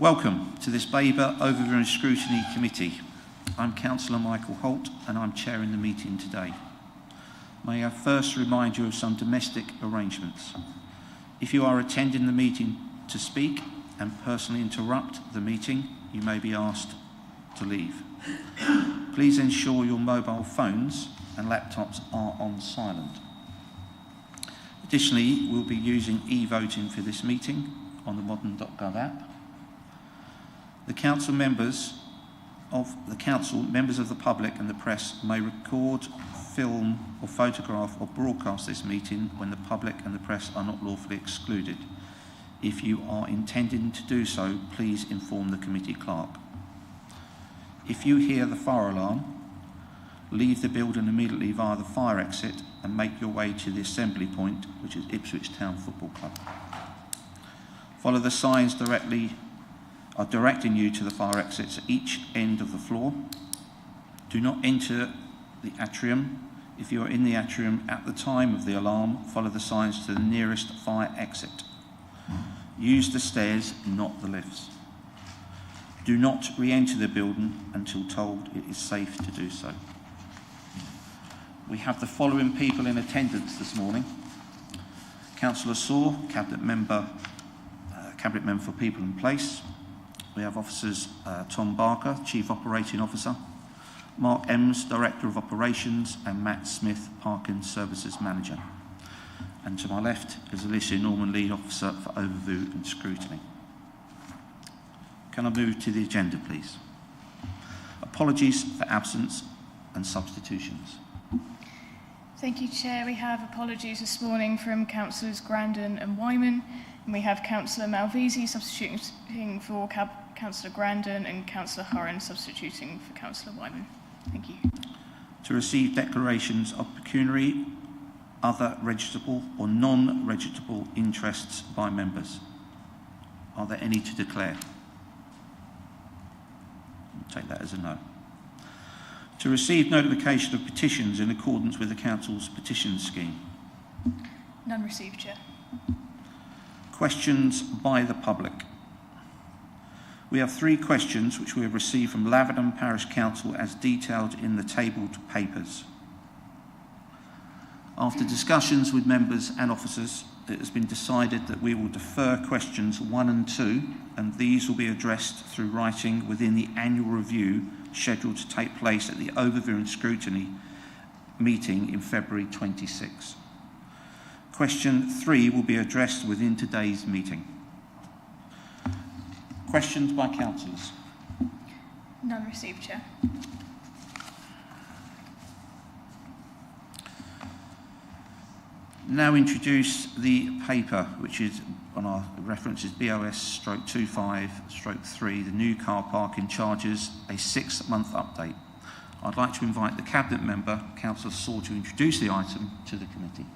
Welcome to this Babergh Overview and Scrutiny Committee. I'm Councillor Michael Holt and I'm chairing the meeting today. May I first remind you of some domestic arrangements. If you are attending the meeting to speak and personally interrupt the meeting, you may be asked to leave. Please ensure your mobile phones and laptops are on silent. Additionally, we'll be using e-voting for this meeting on the modern.gov app. The council members of the public and the press may record, film or photograph or broadcast this meeting when the public and the press are not lawfully excluded. If you are intending to do so, please inform the committee clerk. If you hear the fire alarm, leave the building immediately via the fire exit and make your way to the assembly point, which is Ipswich Town Football Club. Follow the signs directing you to the fire exits at each end of the floor. Do not enter the atrium. If you are in the atrium at the time of the alarm, follow the signs to the nearest fire exit. Use the stairs, not the lifts. Do not re-enter the building until told it is safe to do so. We have the following people in attendance this morning. Councillor Saw, Cabinet Member for People and Place. We have officers Tom Barker, Chief Operating Officer, Mark Ems, Director of Operations, and Matt Smith, Parking Services Manager. And to my left is Alicia Norman, Lead Officer for Overview and Scrutiny. Can I move to the agenda, please? Apologies for absence and substitutions. Thank you, Chair. We have apologies this morning from Councillors Grandin and Wyman, and we have Councillor Malvisi substituting for Councillor Grandin and Councillor Hurren substituting for Councillor Wyman. Thank you. To receive declarations of pecuniary, other registrable or non-registrable interests by members. Are there any to declare? I'll take that as a no. To receive notification of petitions in accordance with the Council's petition scheme. None received, Chair. Questions by the public. We have 3 questions which we have received from Laverton Parish Council as detailed in the tabled papers. After discussions with members and officers, it has been decided that we will defer questions 1 and 2, and these will be addressed through writing within the annual review scheduled to take place at the Overview and Scrutiny meeting in February 26. Question 3 will be addressed within today's meeting. Questions by councillors? None received, Chair. Now introduce the paper, which is on our reference is BOS/25/3, the new car parking charges, a 6-month update. I'd like to invite the Cabinet Member, Councillor Saw, to introduce the item to the committee.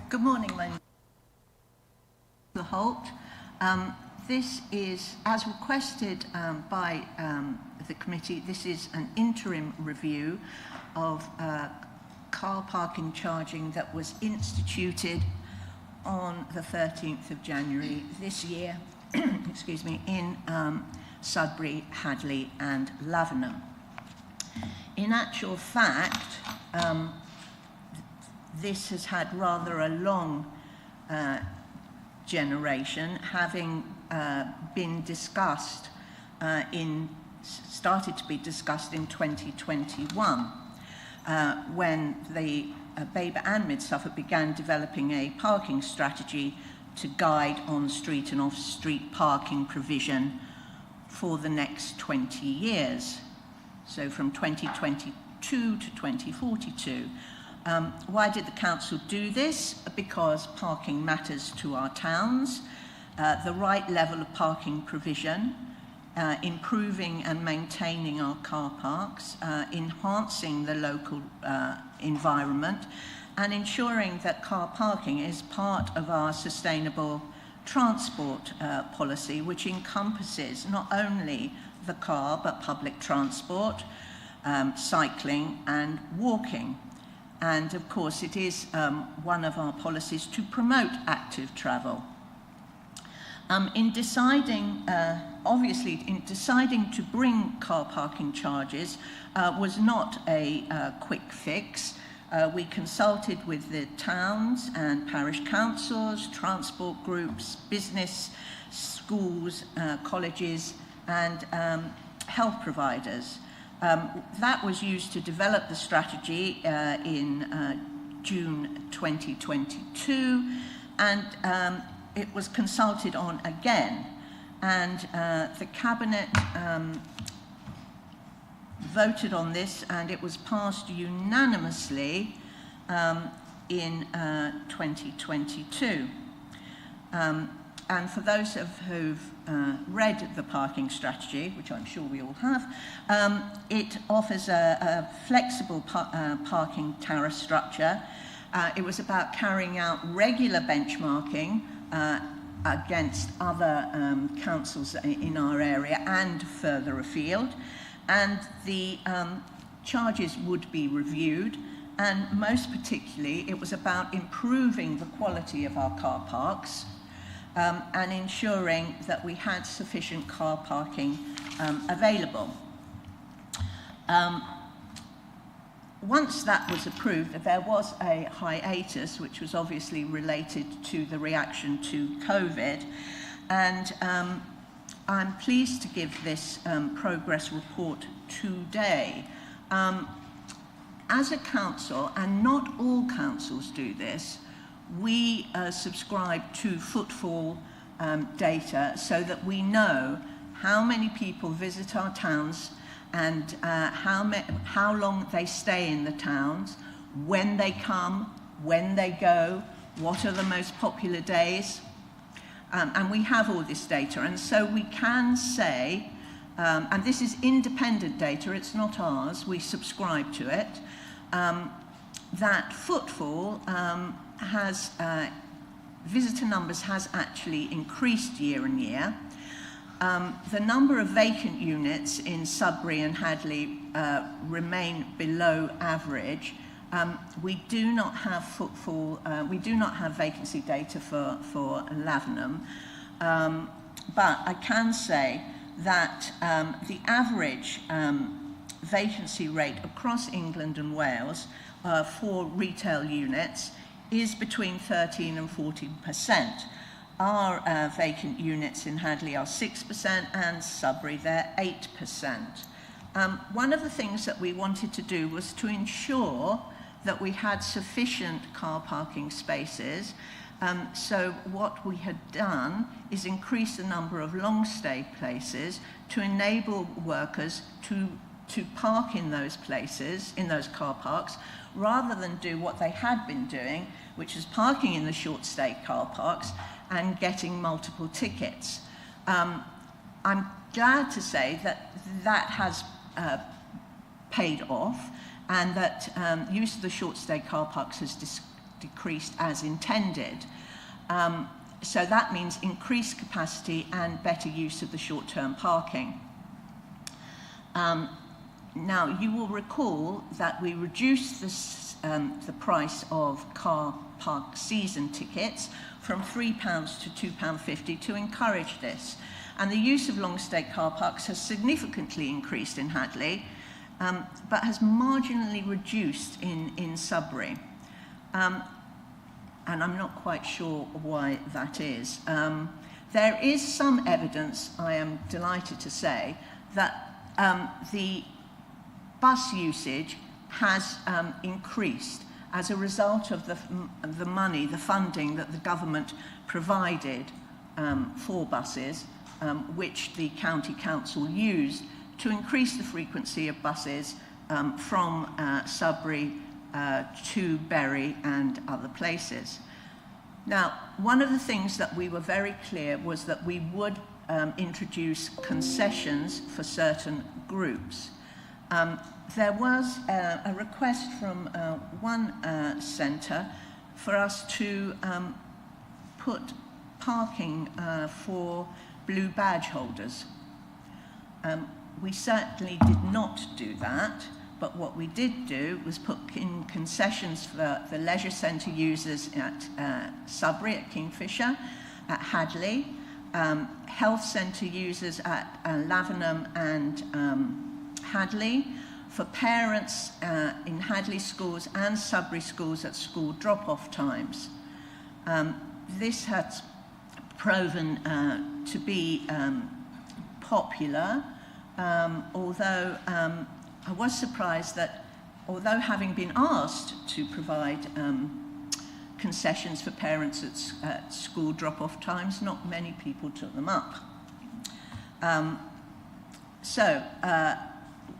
Good morning, my name is Holt. This is, as requested by the committee, this is an interim review of car parking charging that was instituted on the 13th of January this year, excuse me, in Sudbury, Hadley and Laverton. In actual fact, this has had rather a long generation, having been discussed started to be discussed in 2021 when the Babergh and Mid Suffolk began developing a parking strategy to guide on-street and off-street parking provision for the next 20 years, so from 2022 to 2042. Why did the council do this? Because parking matters to our towns, the right level of parking provision, improving and maintaining our car parks, enhancing the local environment, and ensuring that car parking is part of our sustainable transport policy, which encompasses not only the car but public transport, cycling and walking. And of course, it is one of our policies to promote active travel. In deciding to bring car parking charges was not a quick fix. We consulted with the towns and parish councils, transport groups, business, schools, colleges, and health providers. That was used to develop the strategy in June 2022, and it was consulted on again. And the Cabinet voted on this, and it was passed unanimously in 2022. And for those who've read the parking strategy, which I'm sure we all have, it offers a flexible parking tariff structure. It was about carrying out regular benchmarking against other councils in our area and further afield. And the charges would be reviewed, and most particularly it was about improving the quality of our car parks and ensuring that we had sufficient car parking available. Once that was approved, there was a hiatus, which was obviously related to the reaction to COVID, and I'm pleased to give this progress report today. As a council, and not all councils do this, we subscribe to footfall data so that we know how many people visit our towns and how long they stay in the towns, when they come, when they go, what are the most popular days. And we have all this data, and so we can say, and this is independent data, it's not ours, we subscribe to it, that footfall visitor numbers has actually increased year on year. The number of vacant units in Sudbury and Hadley remain below average. We do not have footfall, we do not have vacancy data for Lavenham, but I can say that the average vacancy rate across England and Wales for retail units is between 13 and 14%. Our vacant units in Hadley are 6% and Sudbury they're 8%. One of the things that we wanted to do was to ensure that we had sufficient car parking spaces. So what we had done is increase the number of long stay places to enable workers to park in those places, in those car parks, rather than do what they had been doing, which is parking in the short stay car parks and getting multiple tickets. I'm glad to say that that has paid off, and that use of the short stay car parks has decreased as intended. So that means increased capacity and better use of the short-term parking. Now, you will recall that we reduced the price of car park season tickets from £3 to £2.50 to encourage this. And the use of long stay car parks has significantly increased in Hadley, but has marginally reduced in Sudbury. And I'm not quite sure why that is. There is some evidence, I am delighted to say, that the bus usage has increased as a result of the money, the funding that the government provided for buses, which the county council used to increase the frequency of buses from Sudbury to Bury and other places. Now, one of the things that we were very clear was that we would introduce concessions for certain groups. There was a request from one centre for us to put parking for blue badge holders. We certainly did not do that, but what we did do was put in concessions for the leisure centre users at Sudbury, at Kingfisher, at Hadley, health centre users at Lavenham and Hadley, for parents in Hadley schools and Sudbury schools at school drop-off times. This has proven to be popular, although I was surprised that, although having been asked to provide concessions for parents at school drop-off times, not many people took them up.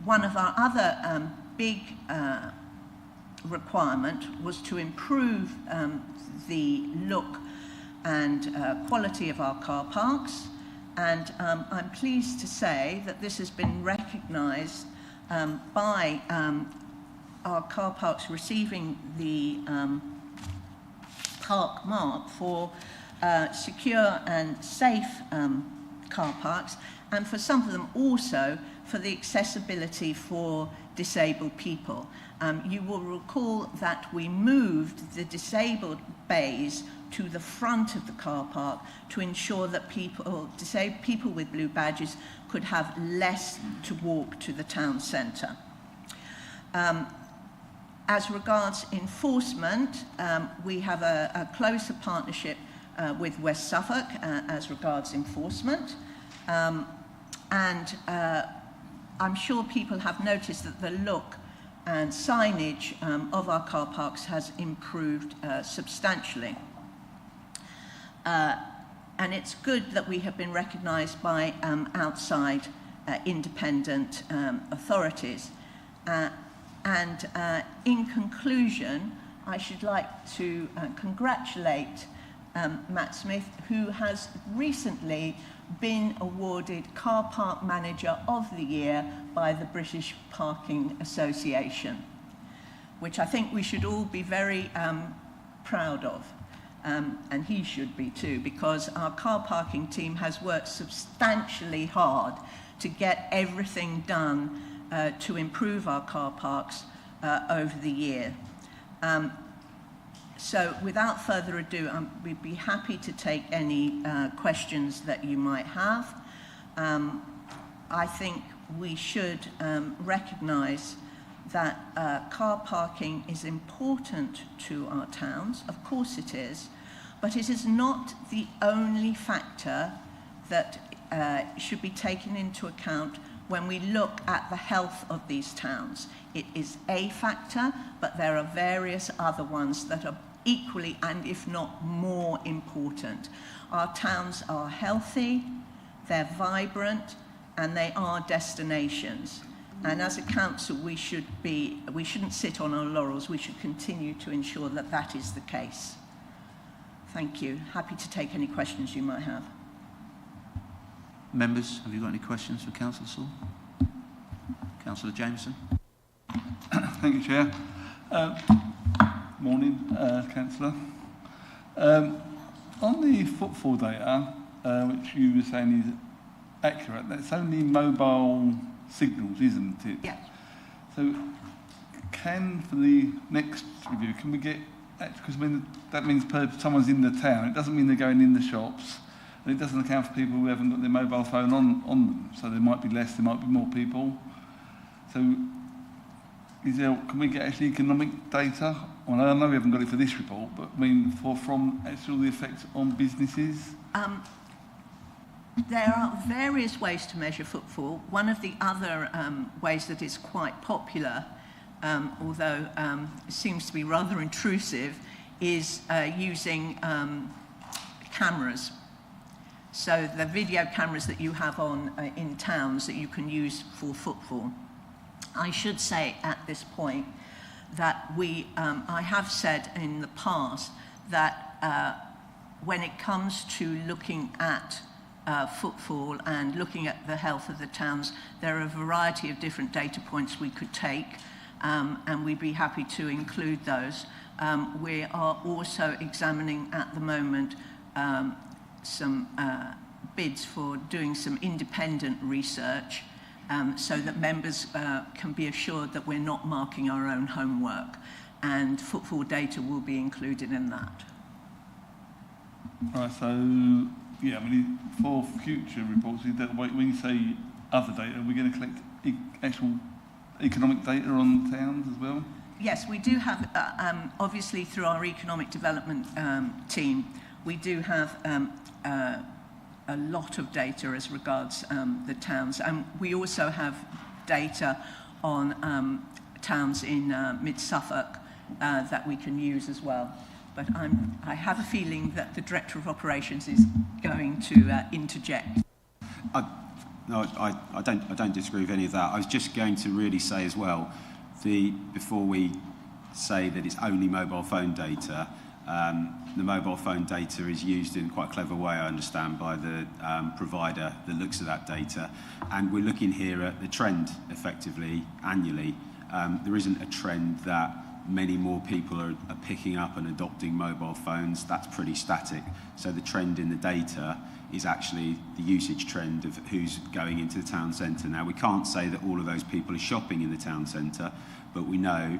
One of our other big requirement was to improve the look and quality of our car parks, and I'm pleased to say that this has been recognised by our car parks receiving the park mark for secure and safe car parks, and for some of them also for the accessibility for disabled people. You will recall that we moved the disabled bays to the front of the car park to ensure that people with blue badges could have less to walk to the town centre. As regards enforcement, we have a closer partnership with West Suffolk as regards enforcement. I'm sure people have noticed that the look and signage of our car parks has improved substantially. And it's good that we have been recognised by outside independent authorities. In conclusion, I should like to congratulate Matt Smith, who has recently been awarded Car Park Manager of the Year by the British Parking Association, which I think we should all be very proud of. And he should be too, because our car parking team has worked substantially hard to get everything done to improve our car parks over the year. So without further ado, we'd be happy to take any questions that you might have. I think we should recognise that car parking is important to our towns. Of course it is, but it is not the only factor that should be taken into account when we look at the health of these towns. It is a factor, but there are various other ones that are equally and if not more important. Our towns are healthy, they're vibrant, and they are destinations. And as a council, we shouldn't sit on our laurels. We should continue to ensure that that is the case. Thank you. Happy to take any questions you might have. Members, have you got any questions for Councillor Saul? Councillor Jameson. Thank you, Chair. Morning, Councillor. On the footfall data, which you were saying is accurate, that's only mobile signals, isn't it? Yeah. So, for the next review, can we get, because that means someone's in the town, it doesn't mean they're going in the shops, and it doesn't account for people who haven't got their mobile phone on them. So there might be less, there might be more people. So, can we get actually economic data? Well, I know we haven't got it for this report, but I mean, from actually the effects on businesses? There are various ways to measure footfall. One of the other ways that is quite popular, although it seems to be rather intrusive, is using cameras. So the video cameras that you have on in towns that you can use for footfall. I should say at this point that I have said in the past that when it comes to looking at footfall and looking at the health of the towns, there are a variety of different data points we could take, and we'd be happy to include those. We are also examining at the moment some bids for doing some independent research so that members can be assured that we're not marking our own homework, and footfall data will be included in that. Right, so, yeah, I mean, for future reports, when you say other data, are we going to collect actual economic data on towns as well? Yes, we do have, obviously through our economic development team, we do have a lot of data as regards the towns. And we also have data on towns in mid-Suffolk that we can use as well. But I have a feeling that the Director of Operations is going to interject. No, I don't disagree with any of that. I was just going to really say as well, before we say that it's only mobile phone data, the mobile phone data is used in quite a clever way, I understand, by the provider that looks at that data. And we're looking here at the trend, effectively, annually. There isn't a trend that many more people are picking up and adopting mobile phones. That's pretty static. So the trend in the data is actually the usage trend of who's going into the town centre. Now, we can't say that all of those people are shopping in the town centre, but we know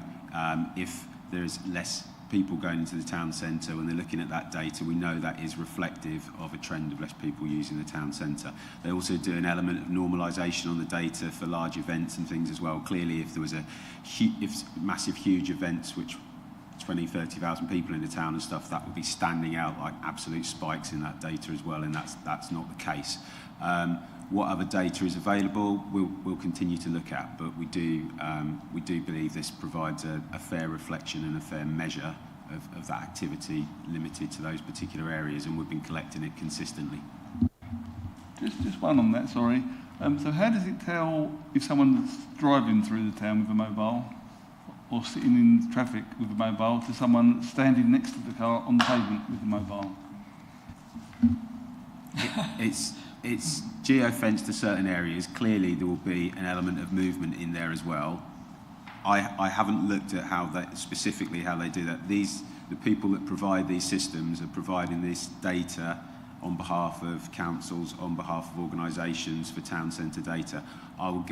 if there's less people going into the town centre when they're looking at that data, we know that is reflective of a trend of less people using the town centre. They also do an element of normalisation on the data for large events and things as well. Clearly, if there was massive, huge events, which 20, 30,000 people in the town and stuff, that would be standing out like absolute spikes in that data as well, and that's not the case. What other data is available, we'll continue to look at, but we do believe this provides a fair reflection and a fair measure of that activity limited to those particular areas, and we've been collecting it consistently. Just one on that, sorry. So how does it tell if someone's driving through the town with a mobile or sitting in traffic with a mobile to someone standing next to the car on the pavement with a mobile? It's geo-fenced to certain areas. Clearly, there will be an element of movement in there as well. I haven't looked at specifically how they do that. The people that provide these systems are providing this data on behalf of councils, on behalf of organisations for town centre data. I'm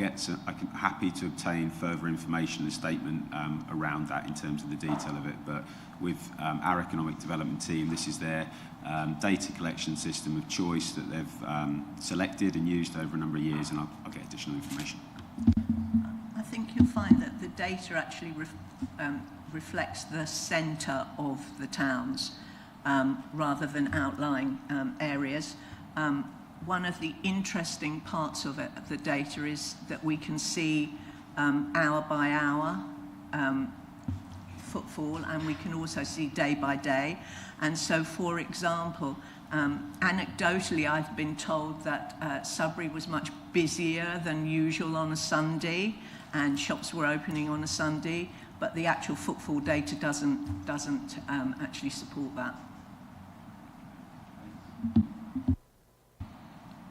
happy to obtain further information and statement around that in terms of the detail of it. But with our economic development team, this is their data collection system of choice that they've selected and used over a number of years, and I'll get additional information. I think you'll find that the data actually reflects the centre of the towns rather than outlying areas. One of the interesting parts of it, the data, is that we can see hour by hour footfall, and we can also see day by day. And so, for example, anecdotally, I've been told that Sudbury was much busier than usual on a Sunday, and shops were opening on a Sunday, but the actual footfall data doesn't actually support that.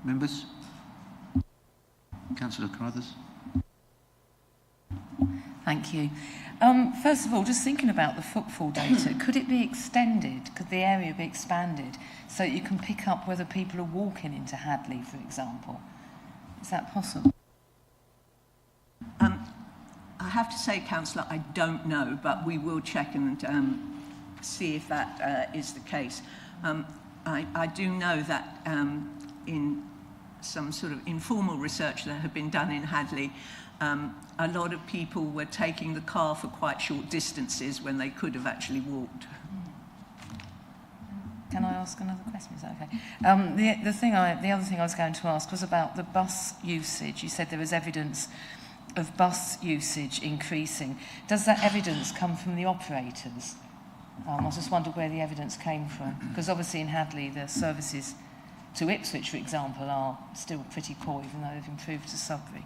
Members? Councillor Carruthers? Thank you. First of all, just thinking about the footfall data, could it be extended? Could the area be expanded so that you can pick up whether people are walking into Hadley, for example? Is that possible? I have to say, Councillor, I don't know, but we will check and see if that is the case. I do know that in some sort of informal research that had been done in Hadley, a lot of people were taking the car for quite short distances when they could have actually walked. Can I ask another question? Is that okay? The other thing I was going to ask was about the bus usage. You said there was evidence of bus usage increasing. Does that evidence come from the operators? I just wondered where the evidence came from, because obviously in Hadley the services to Ipswich, for example, are still pretty poor, even though they've improved to Sudbury.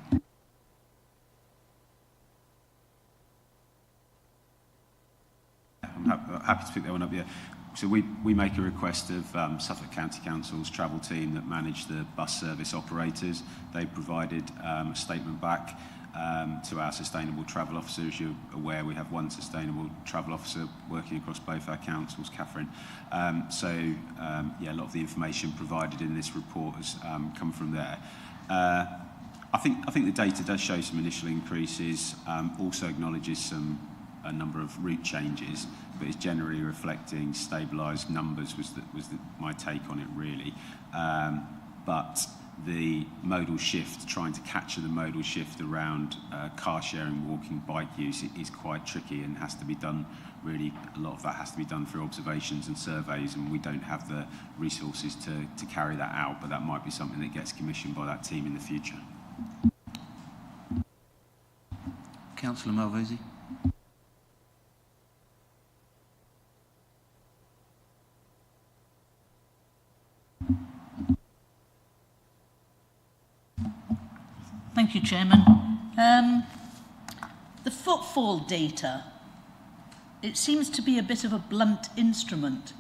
I'm happy to pick that one up here. So we make a request of Suffolk County Council's travel team that manage the bus service operators. They provided a statement back to our sustainable travel officer. As you're aware, we have one sustainable travel officer working across both our councils, Catherine. A lot of the information provided in this report has come from there. I think the data does show some initial increases. Also acknowledges a number of route changes, but it's generally reflecting stabilised numbers. Was my take on it really. But the modal shift, trying to capture the modal shift around car sharing, walking, bike use, it is quite tricky and has to be done. Really, a lot of that has to be done through observations and surveys, and we don't have the resources to carry that out. But that might be something that gets commissioned by that team in the future. Councillor Malvesi. Thank you, Chairman. The footfall data, it seems to be a bit of a blunt instrument,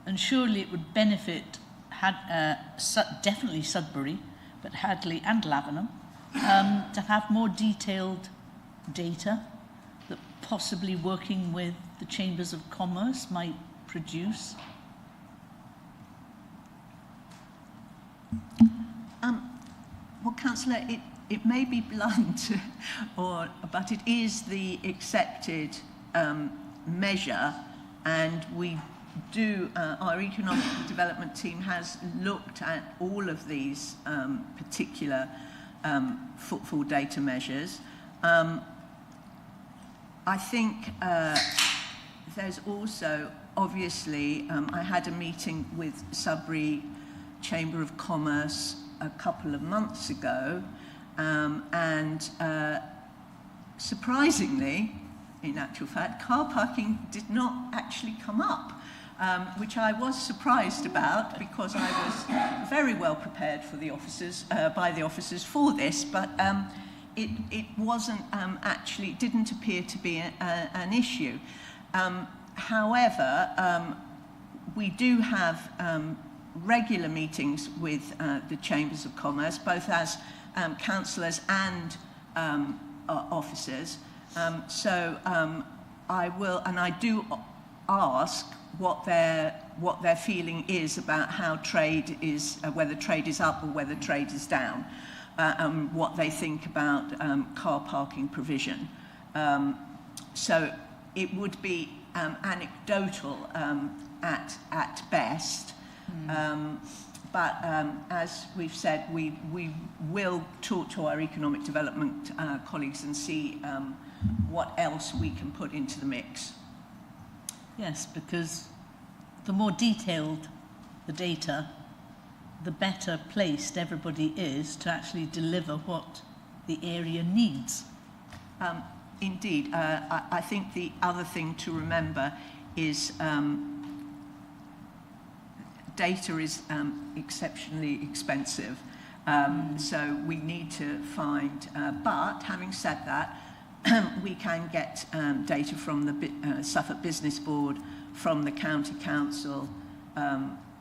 and surely it would benefit definitely Sudbury, but Hadley and Lavenham, to have more detailed data that possibly working with the Chambers of Commerce might produce. Well, Councillor, it may be blunt, but it is the accepted measure, and we do, our economic development team has looked at all of these particular footfall data measures. I think there's also, obviously, I had a meeting with Sudbury Chamber of Commerce a couple of months ago, and surprisingly, in actual fact, car parking did not actually come up, which I was surprised about, because I was very well prepared for the officers, by the officers for this, but it wasn't actually, it didn't appear to be an issue. However, we do have regular meetings with the Chambers of Commerce, both as councillors and officers. So I will, and I do ask what their feeling is about how trade is, whether trade is up or whether trade is down, and what they think about car parking provision. So it would be anecdotal at best. But as we've said, we will talk to our economic development colleagues and see what else we can put into the mix. Yes, because the more detailed the data, the better placed everybody is to actually deliver what the area needs. Indeed. I think the other thing to remember is data is exceptionally expensive, so we need to find, but having said that, we can get data from the Suffolk Business Board, from the County Council,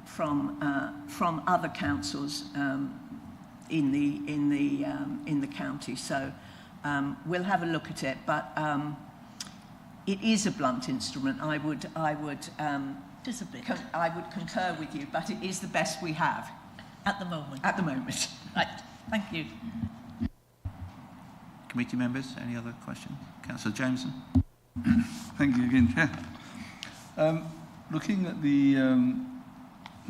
from other councils in the county. So we'll have a look at it, but it is a blunt instrument. I would Just a bit. I would concur with you, but it is the best we have At the moment. at the moment. Right, thank you. Committee members, any other questions? Councillor Jameson. Thank you again, Chair. Looking at the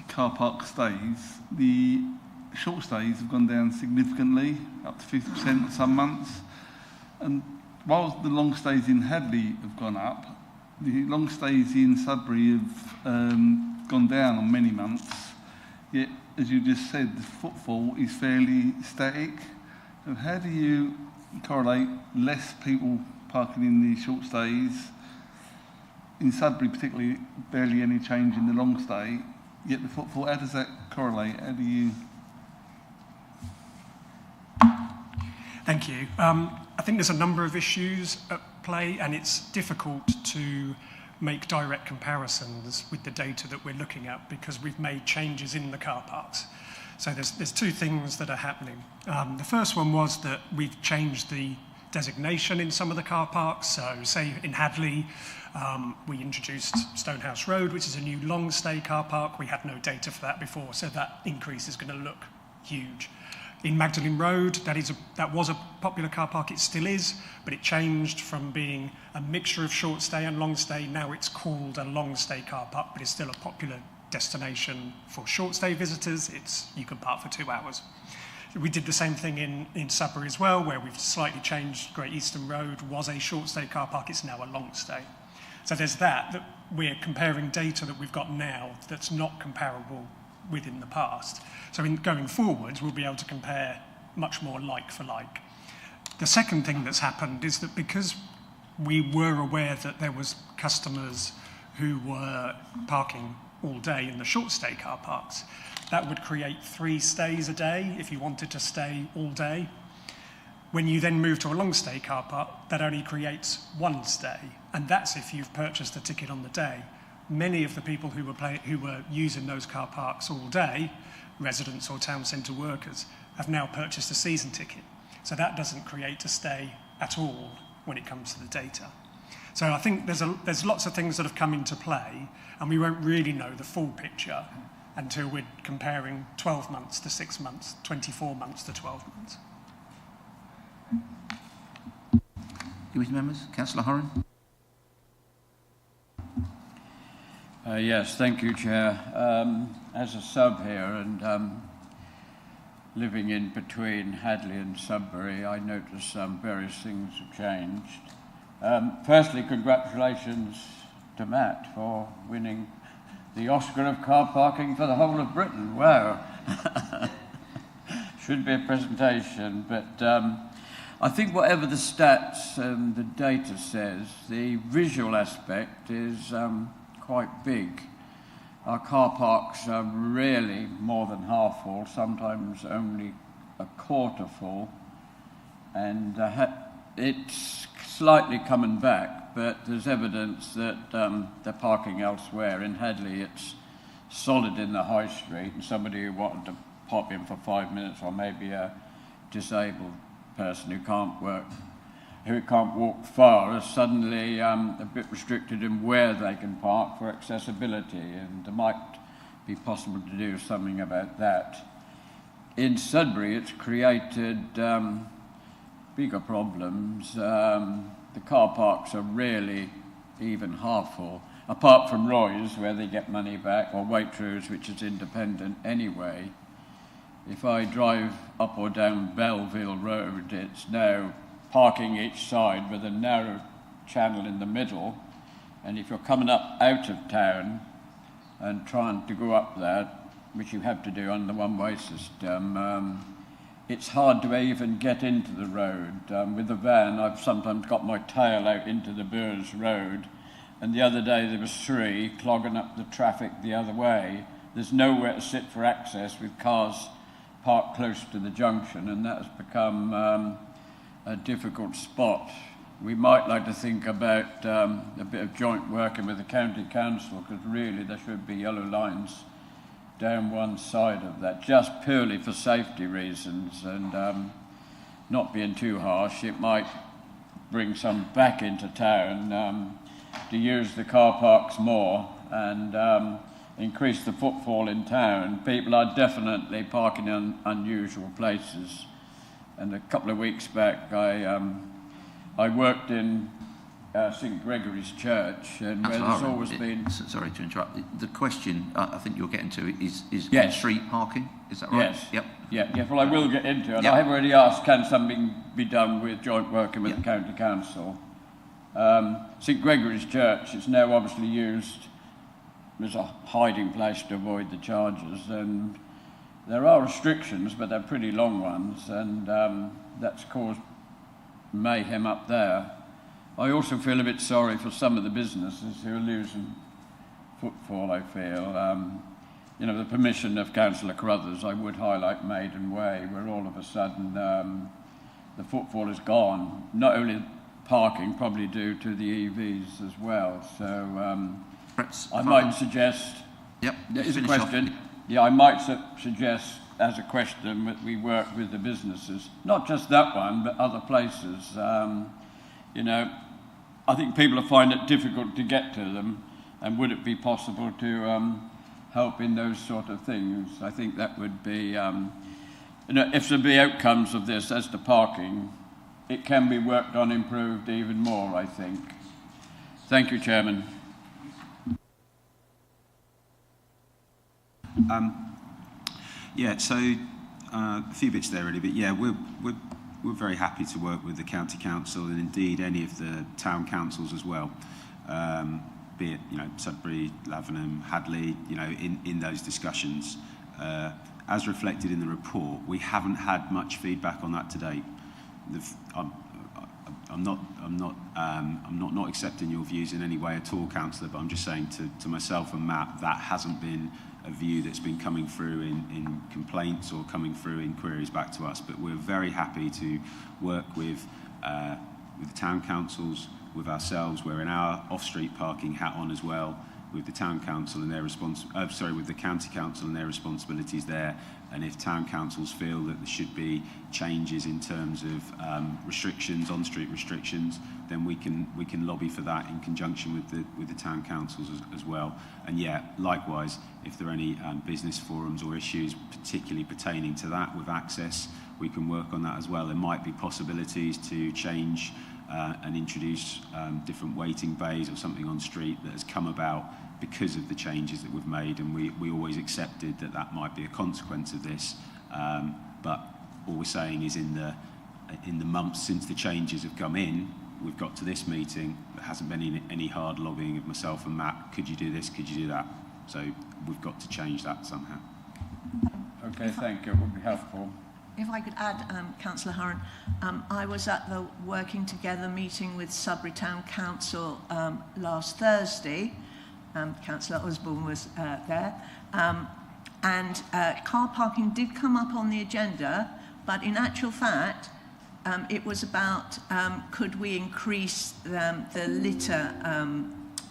car park stays, the short stays have gone down significantly, up to 50% some months. And while the long stays in Hadley have gone up, the long stays in Sudbury have gone down on many months. Yet, as you just said, the footfall is fairly static. So how do you correlate less people parking in the short stays? In Sudbury particularly, barely any change in the long stay, yet the footfall, how does that correlate? How do you... Thank you. I think there's a number of issues at play, and it's difficult to make direct comparisons with the data that we're looking at because we've made changes in the car parks. So there's two things that are happening. The first one was that we've changed the designation in some of the car parks. So say in Hadley, we introduced Stonehouse Road, which is a new long stay car park. We had no data for that before, so that increase is going to look huge. In Magdalen Road, that was a popular car park, it still is, but it changed from being a mixture of short stay and long stay. Now it's called a long stay car park, but it's still a popular destination for short stay visitors. You can park for 2 hours. We did the same thing in Sudbury as well, where we've slightly changed. Great Eastern Road was a short stay car park, it's now a long stay. So there's that we're comparing data that we've got now that's not comparable within the past. So going forwards, we'll be able to compare much more like for like. The second thing that's happened is that because we were aware that there was customers who were parking all day in the short stay car parks, that would create 3 stays a day if you wanted to stay all day. When you then move to a long stay car park, that only creates 1 stay, and that's if you've purchased a ticket on the day. Many of the people who were using those car parks all day, residents or town centre workers, have now purchased a season ticket. So that doesn't create a stay at all when it comes to the data. So I think there's lots of things that have come into play, and we won't really know the full picture until we're comparing 12 months to 6 months, 24 months to 12 months. Committee members, Councillor Horan. Yes, thank you, Chair. As a sub here and living in between Hadley and Sudbury, I noticed various things have changed. Firstly, congratulations to Matt for winning the Oscar of car parking for the whole of Britain. Wow. Should be a presentation, but I think whatever the stats and the data says, the visual aspect is quite big. Our car parks are really more than half full, sometimes only a quarter full, and it's slightly coming back, but there's evidence that they're parking elsewhere. In Hadley, it's solid in the high street, and somebody who wanted to pop in for 5 minutes, or maybe a disabled person who can't walk far, is suddenly a bit restricted in where they can park for accessibility, and there might be possible to do something about that. In Sudbury, it's created bigger problems. The car parks are really even half full, apart from Roy's, where they get money back, or Waitrose, which is independent anyway. If I drive up or down Belleville Road, it's now parking each side with a narrow channel in the middle, and if you're coming up out of town and trying to go up that, which you have to do on the one-way system, it's hard to even get into the road. With the van, I've sometimes got my tail out into the Burrs Road, and the other day there was 3 clogging up the traffic the other way. There's nowhere to sit for access with cars parked close to the junction, and that's become a difficult spot. We might like to think about a bit of joint working with the county council, because really there should be yellow lines down one side of that, just purely for safety reasons, and not being too harsh. It might bring some back into town to use the car parks more and increase the footfall in town. People are definitely parking in unusual places. And a couple of weeks back, I worked in St Gregory's Church, and where there's always been... Sorry to interrupt. The question I think you're getting to is Yes. street parking. Is that right? Yes. Yep. Yeah. Well, I will get into it. Yep. I have already asked, can something be done with joint working with the county council? St Gregory's Church is now obviously used as a hiding place to avoid the charges, and there are restrictions, but they're pretty long ones, and that's caused mayhem up there. I also feel a bit sorry for some of the businesses who are losing footfall, I feel. The permission of Councillor Carruthers, I would highlight Maiden Way, where all of a sudden the footfall is gone. Not only parking, probably due to the EVs as well. So I might suggest... Yep. It's a question. Yeah, I might suggest as a question that we work with the businesses, not just that one, but other places. I think people find it difficult to get to them, and would it be possible to help in those sort of things? I think that would be if there be outcomes of this as to parking, it can be worked on, improved even more, I think. Thank you, Chairman. Yeah, so a few bits there really, but yeah, we're very happy to work with the County Council and indeed any of the town councils as well, be it Sudbury, Lavenham, Hadley, in those discussions. As reflected in the report, we haven't had much feedback on that to date. I'm not accepting your views in any way at all, Councillor, but I'm just saying to myself and Matt, that hasn't been a view that's been coming through in complaints or coming through in queries back to us. But we're very happy to work with the town councils, with ourselves. We're in our off-street parking hat on as well, with the town council and their with the county council and their responsibilities there. And if town councils feel that there should be changes in terms of restrictions, on-street restrictions, then we can lobby for that in conjunction with the town councils as well. And yeah, likewise, if there are any business forums or issues particularly pertaining to that with access, we can work on that as well. There might be possibilities to change and introduce different waiting bays or something on street that has come about because of the changes that we've made, and we always accepted that might be a consequence of this. But all we're saying is in the months since the changes have come in, we've got to this meeting, there hasn't been any hard lobbying of myself and Matt, could you do this, could you do that? So we've got to change that somehow. Okay, thank you, it would be helpful. If I could add, Councillor Hurren, I was at the Working Together meeting with Sudbury Town Council last Thursday. Councillor Osborne was there. And car parking did come up on the agenda, but in actual fact, it was about could we increase the litter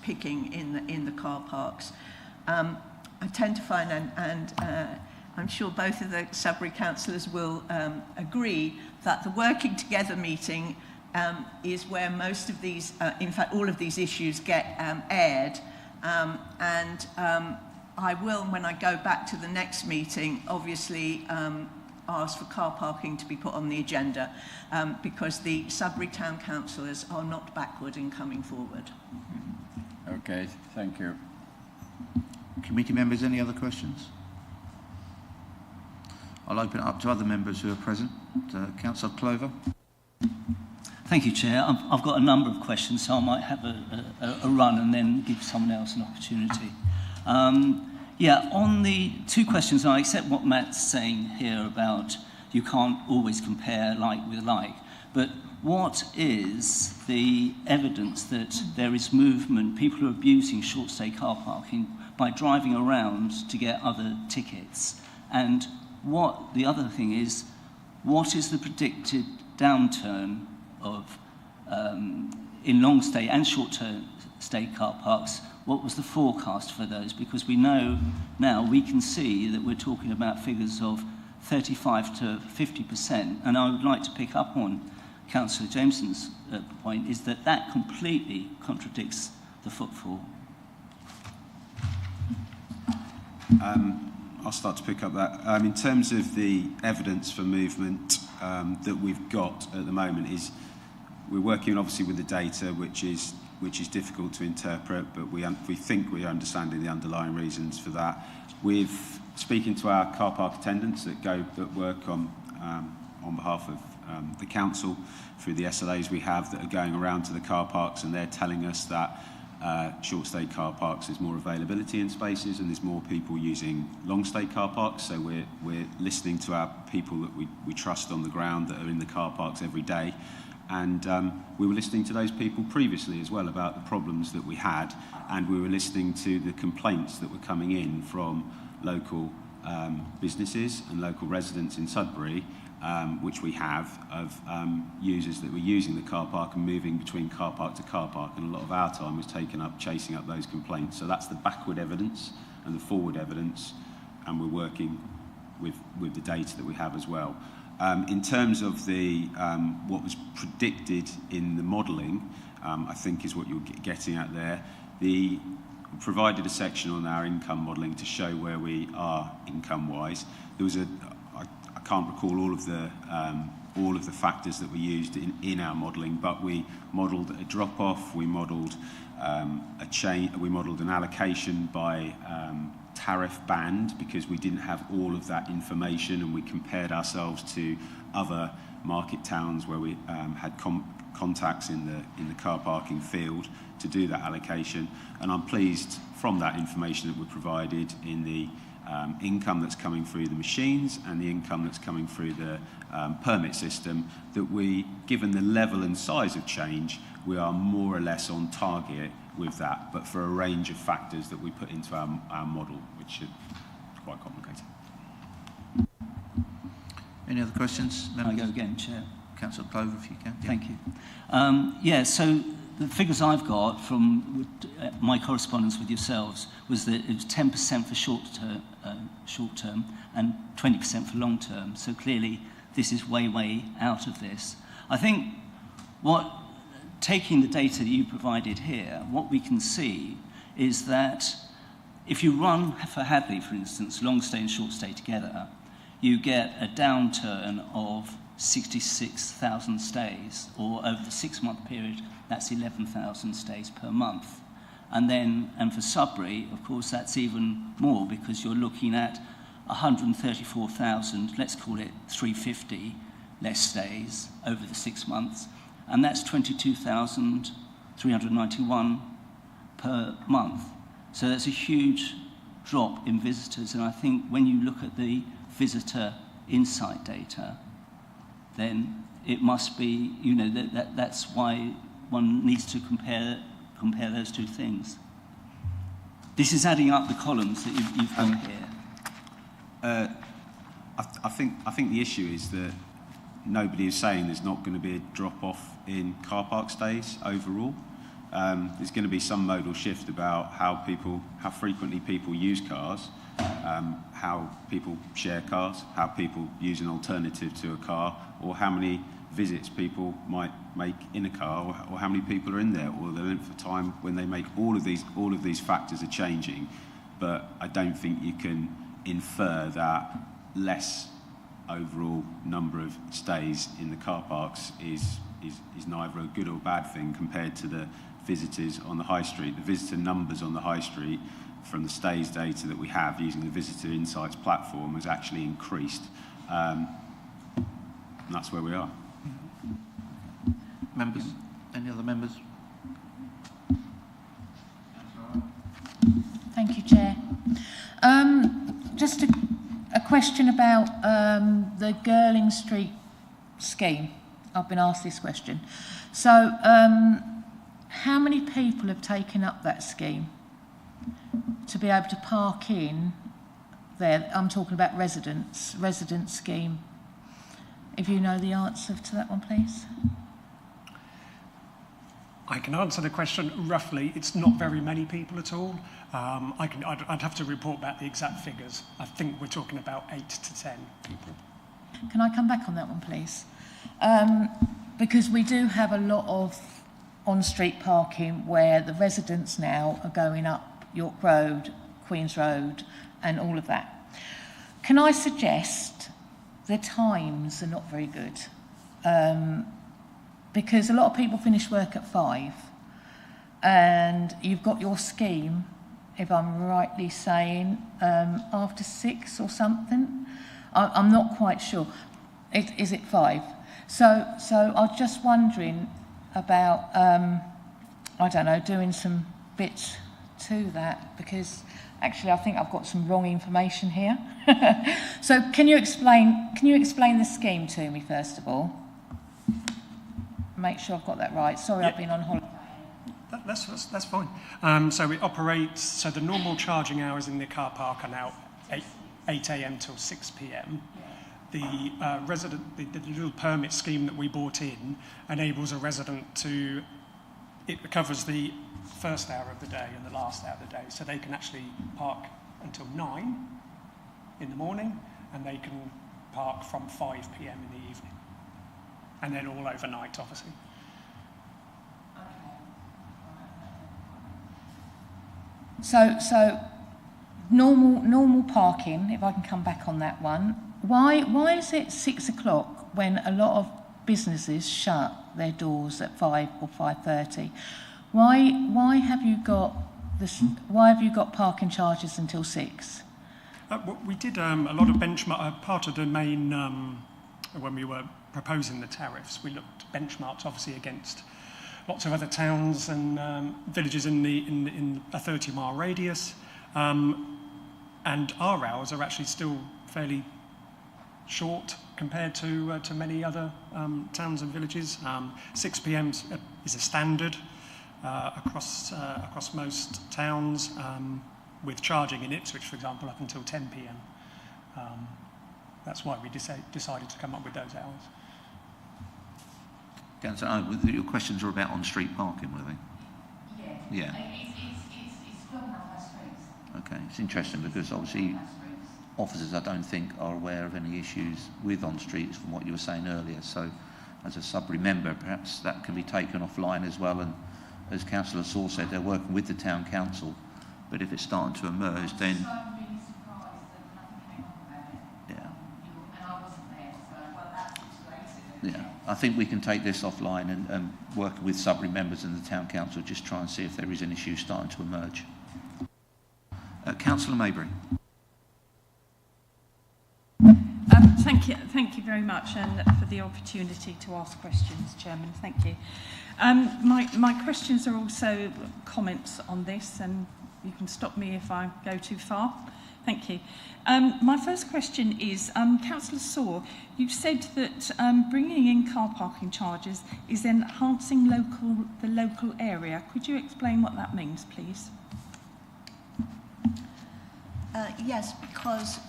picking in the car parks. I tend to find, and I'm sure both of the Sudbury councillors will agree, that the Working Together meeting is where most of these, in fact all of these issues get aired. I will, when I go back to the next meeting, obviously ask for car parking to be put on the agenda because the Sudbury Town councillors are not backward in coming forward. Okay, thank you. Committee members, any other questions? I'll open it up to other members who are present. Councillor Clover. Thank you, Chair. I've got a number of questions, so I might have a run and then give someone else an opportunity. On the two questions, I accept what Matt's saying here about you can't always compare like with like, but what is the evidence that there is movement, people are abusing short-stay car parking by driving around to get other tickets? And what the other thing is, what is the predicted downturn of in long stay and short-term stay car parks? What was the forecast for those? Because we know now, we can see that we're talking about figures of 35 to 50%. And I would like to pick up on Councillor Jameson's point, is that completely contradicts the footfall. I'll start to pick up that. In terms of the evidence for movement that we've got at the moment is we're working obviously with the data, which is difficult to interpret, but we think we're understanding the underlying reasons for that. We're speaking to our car park attendants that work on behalf of the council through the SLAs we have that are going around to the car parks, and they're telling us that short-stay car parks, there's more availability in spaces and there's more people using long-stay car parks. So we're listening to our people that we trust on the ground that are in the car parks every day. And we were listening to those people previously as well about the problems that we had, and we were listening to the complaints that were coming in from local businesses and local residents in Sudbury, which we have, of users that were using the car park and moving between car park to car park, and a lot of our time was taken up chasing up those complaints. So that's the backward evidence and the forward evidence, and we're working with the data that we have as well. In terms of the what was predicted in the modelling, I think is what you're getting at there. We provided a section on our income modelling to show where we are income-wise. There was I can't recall all of the factors that were used in our modelling, but we modelled a drop-off, we modelled we modelled an allocation by tariff band because we didn't have all of that information, and we compared ourselves to other market towns where we had contacts in the car parking field to do that allocation. And I'm pleased from that information that we provided in the income that's coming through the machines and the income that's coming through the permit system, that we, given the level and size of change, we are more or less on target with that, but for a range of factors that we put into our model, which is quite complicated. Any other questions? I go again, Chair. Councillor Clover, if you can. Yeah. Thank you. So the figures I've got from my correspondence with yourselves was that it was 10% for short term and 20% for long term. So clearly this is way out of this. I think taking the data that you provided here, what we can see is that if you run for Hadley, for instance, long stay and short stay together, you get a downturn of 66,000 stays, or over the 6-month period, that's 11,000 stays per month. And for Sudbury, of course, that's even more, because you're looking at 134,000, let's call it 350 less stays over the 6 months, and that's 22,391 per month. So that's a huge drop in visitors, and I think when you look at the visitor insight data, then it must be, that's why one needs to compare those two things. This is adding up the columns that you've got here. I think the issue is that nobody is saying there's not going to be a drop-off in car park stays overall. There's going to be some modal shift about how frequently people use cars, how people share cars, how people use an alternative to a car, or how many visits people might make in a car, or how many people are in there, or the length of time when they make. All of these factors are changing, but I don't think you can infer that less overall number of stays in the car parks is neither a good or bad thing compared to the visitors on the high street. The visitor numbers on the high street from the stays data that we have using the Visitor Insights platform has actually increased. And that's where we are. Members? Any other members? Thank you, Chair. Just a question about the Girling Street scheme. I've been asked this question. So, how many people have taken up that scheme to be able to park in there? I'm talking about resident scheme. If you know the answer to that one, please. I can answer the question roughly. It's not very many people at all. I'd have to report back the exact figures. I think we're talking about 8 to 10 people. Can I come back on that one, please? Because we do have a lot of on-street parking where the residents now are going up York Road, Queen's Road, and all of that. Can I suggest the times are not very good? Because a lot of people finish work at 5, and you've got your scheme, if I'm rightly saying, after 6 or something. I'm not quite sure. Is it 5? So I was just wondering about, I don't know, doing some bits to that, because actually I think I've got some wrong information here. So can you explain the scheme to me first of all? Make sure I've got that right. Sorry, yeah. I've been on holiday. That's fine. So it operates, so the normal charging hours in the car park are now 8 a.m. till 6 p.m. The little permit scheme that we bought in enables a resident to, it covers the first hour of the day and the last hour of the day, so they can actually park until 9 in the morning, and they can park from 5 p.m. in the evening, and then all overnight, obviously. So normal parking, if I can come back on that one. Why is it 6 o'clock when a lot of businesses shut their doors at 5 or 5:30? Why have you got parking charges until 6? We did a lot of benchmark, part of the main, when we were proposing the tariffs, we looked benchmarked obviously against lots of other towns and villages in a 30-mile radius. And our hours are actually still fairly short compared to many other towns and villages. 6 p.m. is a standard across most towns, with charging in Ipswich, for example, up until 10 p.m. That's why we decided to come up with those hours. Your questions are about on-street parking, were they? Yeah. It's long enough, I suppose. Okay, it's interesting because obviously officers, I don't think, are aware of any issues with on-streets from what you were saying earlier. So as a Sudbury member, perhaps that can be taken offline as well. And as Councillor Saw said, they're working with the Town Council. But if it's starting to emerge, then... I'm really surprised that nothing came up about it. Yeah. And I wasn't there, so that's explains it. Yeah, I think we can take this offline and work with Sudbury members and the Town Council, just try and see if there is an issue starting to emerge. Councillor Maybury. Thank you very much and for the opportunity to ask questions, Chairman. Thank you. My questions are also comments on this, and you can stop me if I go too far. Thank you. My first question is, Councillor Saw, you've said that bringing in car parking charges is enhancing the local area. Could you explain what that means, please? Yes, because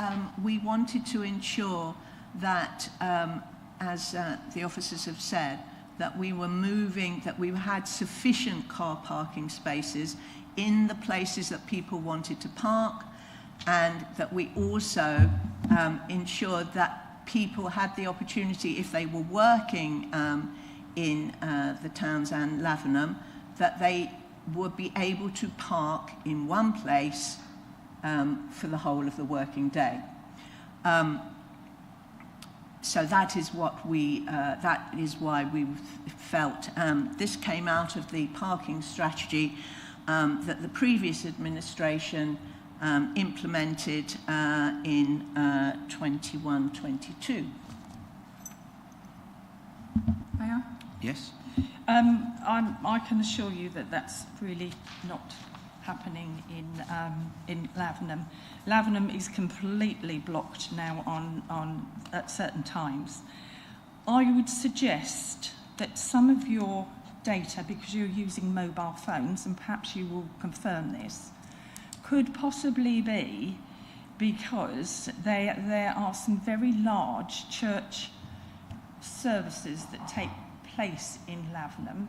we wanted to ensure that, as the officers have said, that we had sufficient car parking spaces in the places that people wanted to park, and that we also ensured that people had the opportunity, if they were working in the towns and Lavenham, that they would be able to park in one place for the whole of the working day. So that is what that is why we felt this came out of the parking strategy that the previous administration implemented in 21-22. May I? Yes. I can assure you that that's really not happening in Lavenham. Lavenham is completely blocked now on at certain times. I would suggest that some of your data, because you're using mobile phones, and perhaps you will confirm this, could possibly be because there are some very large church services that take place in Lavenham,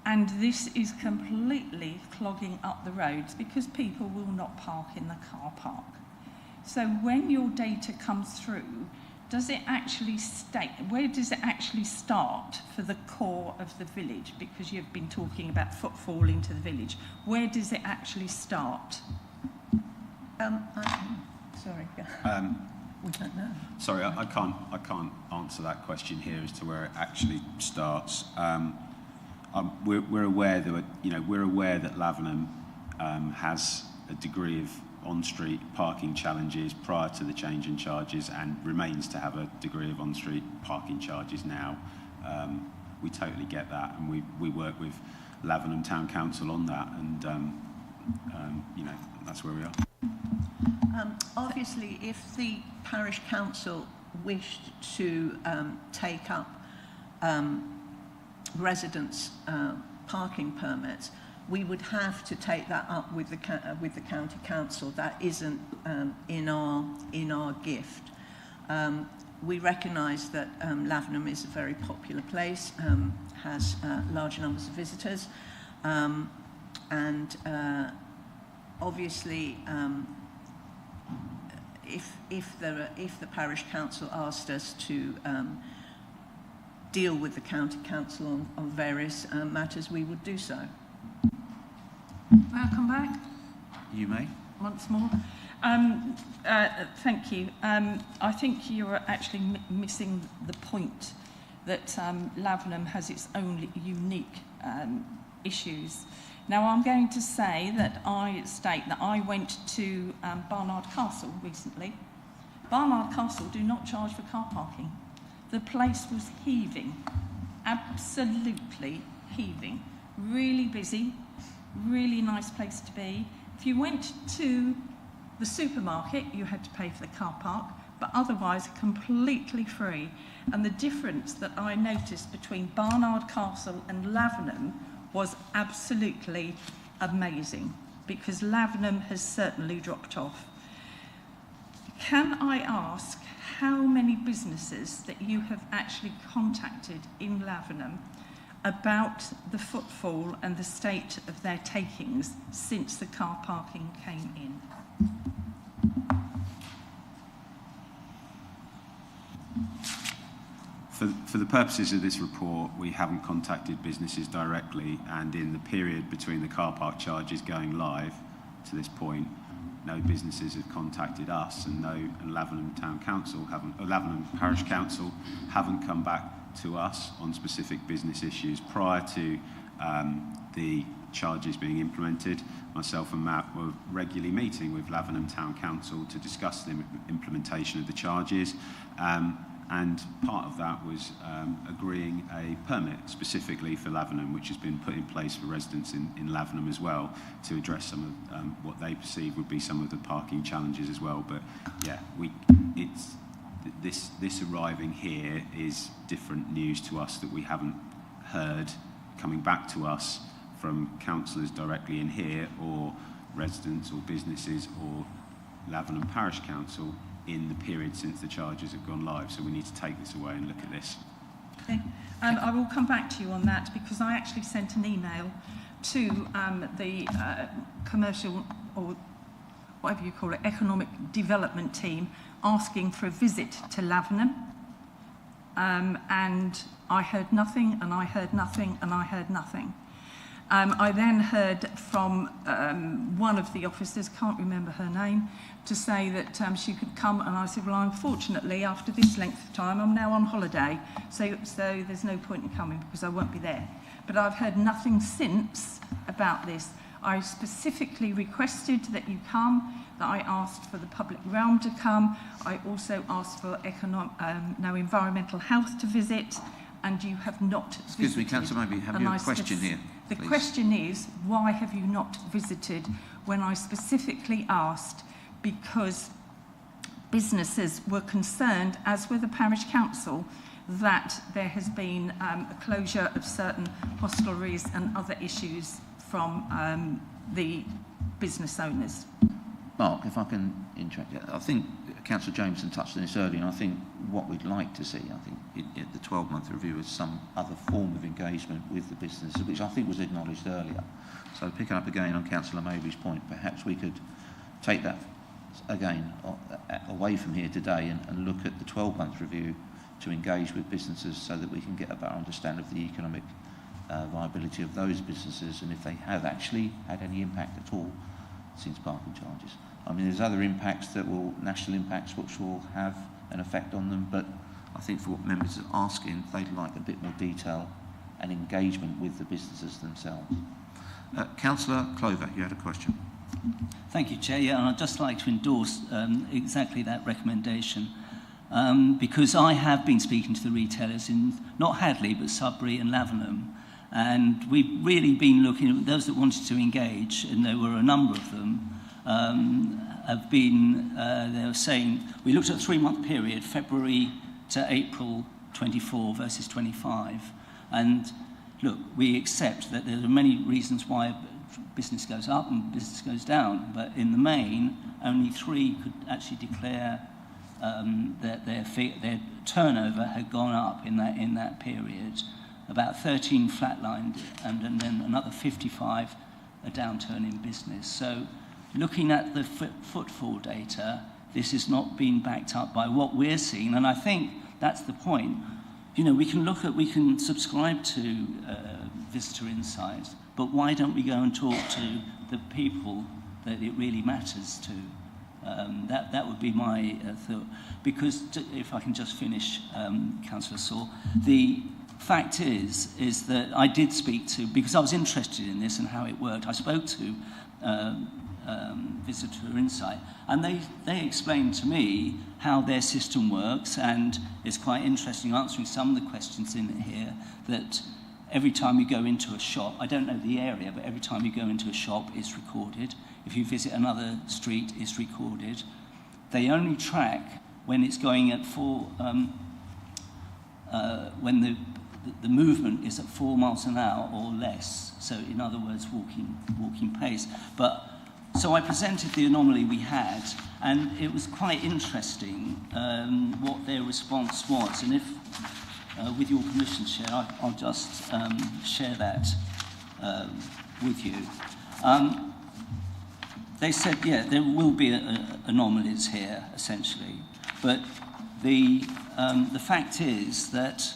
and this is completely clogging up the roads because people will not park in the car park. So when your data comes through, does it actually state, where does it actually start for the core of the village? Because you've been talking about footfall into the village. Where does it actually start? Sorry. We don't know. Sorry, I can't answer that question here as to where it actually starts. We're aware that Lavenham has a degree of on-street parking challenges prior to the change in charges, and remains to have a degree of on-street parking charges now. We totally get that, and we work with Lavenham Town Council on that, and that's where we are. Obviously, if the parish council wished to take up residents' parking permits, we would have to take that up with the county council. That isn't in our gift. We recognise that Lavenham is a very popular place, has large numbers of visitors, and obviously, if the parish council asked us to deal with the county council on various matters, we would do so. May I come back? You may. once more. Thank you. I think you're actually missing the point that Lavenham has its own unique issues. Now, I'm going to say that I went to Barnard Castle recently. Barnard Castle do not charge for car parking. The place was heaving, absolutely heaving. Really busy, really nice place to be. If you went to the supermarket, you had to pay for the car park, but otherwise completely free. And the difference that I noticed between Barnard Castle and Lavenham was absolutely amazing, because Lavenham has certainly dropped off. Can I ask how many businesses that you have actually contacted in Lavenham about the footfall and the state of their takings since the car parking came in? For the purposes of this report, we haven't contacted businesses directly, and in the period between the car park charges going live to this point, no businesses have contacted us, and Lavenham Town Council Lavenham Parish Council haven't come back to us on specific business issues prior to the charges being implemented. Myself and Matt were regularly meeting with Lavenham Town Council to discuss the implementation of the charges. And part of that was agreeing a permit specifically for Lavenham, which has been put in place for residents in Lavenham as well, to address some of what they perceive would be some of the parking challenges as well. But yeah, this arriving here is different news to us that we haven't heard coming back to us from councillors directly in here, or residents or businesses or Lavenham Parish Council in the period since the charges have gone live. So we need to take this away and look at this. Okay. I will come back to you on that, because I actually sent an email to the commercial, or whatever you call it, economic development team, asking for a visit to Lavenham. And I heard nothing, and I heard nothing, and I heard nothing. I then heard from one of the officers, can't remember her name, to say that she could come, and I said, well, unfortunately, after this length of time, I'm now on holiday, so there's no point in coming because I won't be there. But I've heard nothing since about this. I specifically requested that you come, that I asked for the public realm to come. I also asked for environmental health to visit, and you have not Excuse visited. me, Councillor Maybe, have you a question here? The please? question is, why have you not visited when I specifically asked? Because businesses were concerned, as were the parish council, that there has been a closure of certain hostelries and other issues from the business owners. Mark, if I can interrupt you, I think Councillor Jameson touched on this earlier, and I think what we'd like to see, I think, in the 12-month review is some other form of engagement with the businesses, which I think was acknowledged earlier. So picking up again on Councillor Mabey's point, perhaps we could take that again away from here today and look at the 12-month review to engage with businesses so that we can get a better understanding of the economic viability of those businesses, and if they have actually had any impact at all since parking charges. I mean, there's other impacts national impacts, which will have an effect on them, but I think for what members are asking, they'd like a bit more detail and engagement with the businesses themselves. Councillor Clover, you had a question. Thank you, Chair. Yeah, and I'd just like to endorse exactly that recommendation, because I have been speaking to the retailers in not Hadley, but Sudbury and Lavenham, and we've really been looking at those that wanted to engage, and there were a number of them. Have been, they were saying, we looked at a 3-month period, February to April 24 versus 25. And look, we accept that there are many reasons why business goes up and business goes down, but in the main, only 3 could actually declare that their turnover had gone up in that period. About 13 flatlined, and then another 55 a downturn in business. So looking at the footfall data, this is not being backed up by what we're seeing, and I think that's the point. You know, we can subscribe to visitor insights, but why don't we go and talk to the people that it really matters to. That would be my thought. Because, if I can just finish, Councillor Saw, the fact is that I did speak to, because I was interested in this and how it worked, I spoke to Visitor Insight, and they explained to me how their system works, and it's quite interesting answering some of the questions in here, that every time you go into a shop, I don't know the area, but every time you go into a shop, it's recorded. If you visit another street, it's recorded. They only track when it's going at when the movement is at 4 miles an hour or less. So, in other words, walking pace. So I presented the anomaly we had, and it was quite interesting what their response was. And if, with your permission, Chair, I'll just share that with you. They said, yeah, there will be anomalies here, essentially. But the fact is that,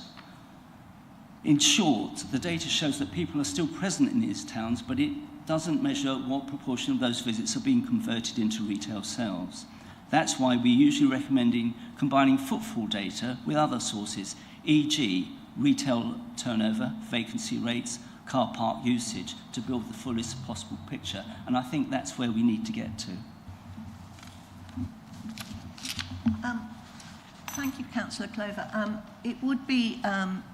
in short, the data shows that people are still present in these towns, but it doesn't measure what proportion of those visits are being converted into retail sales. That's why we're usually recommending combining footfall data with other sources, e.g. retail turnover, vacancy rates, car park usage, to build the fullest possible picture. And I think that's where we need to get to. Thank you, Councillor Clover. It would be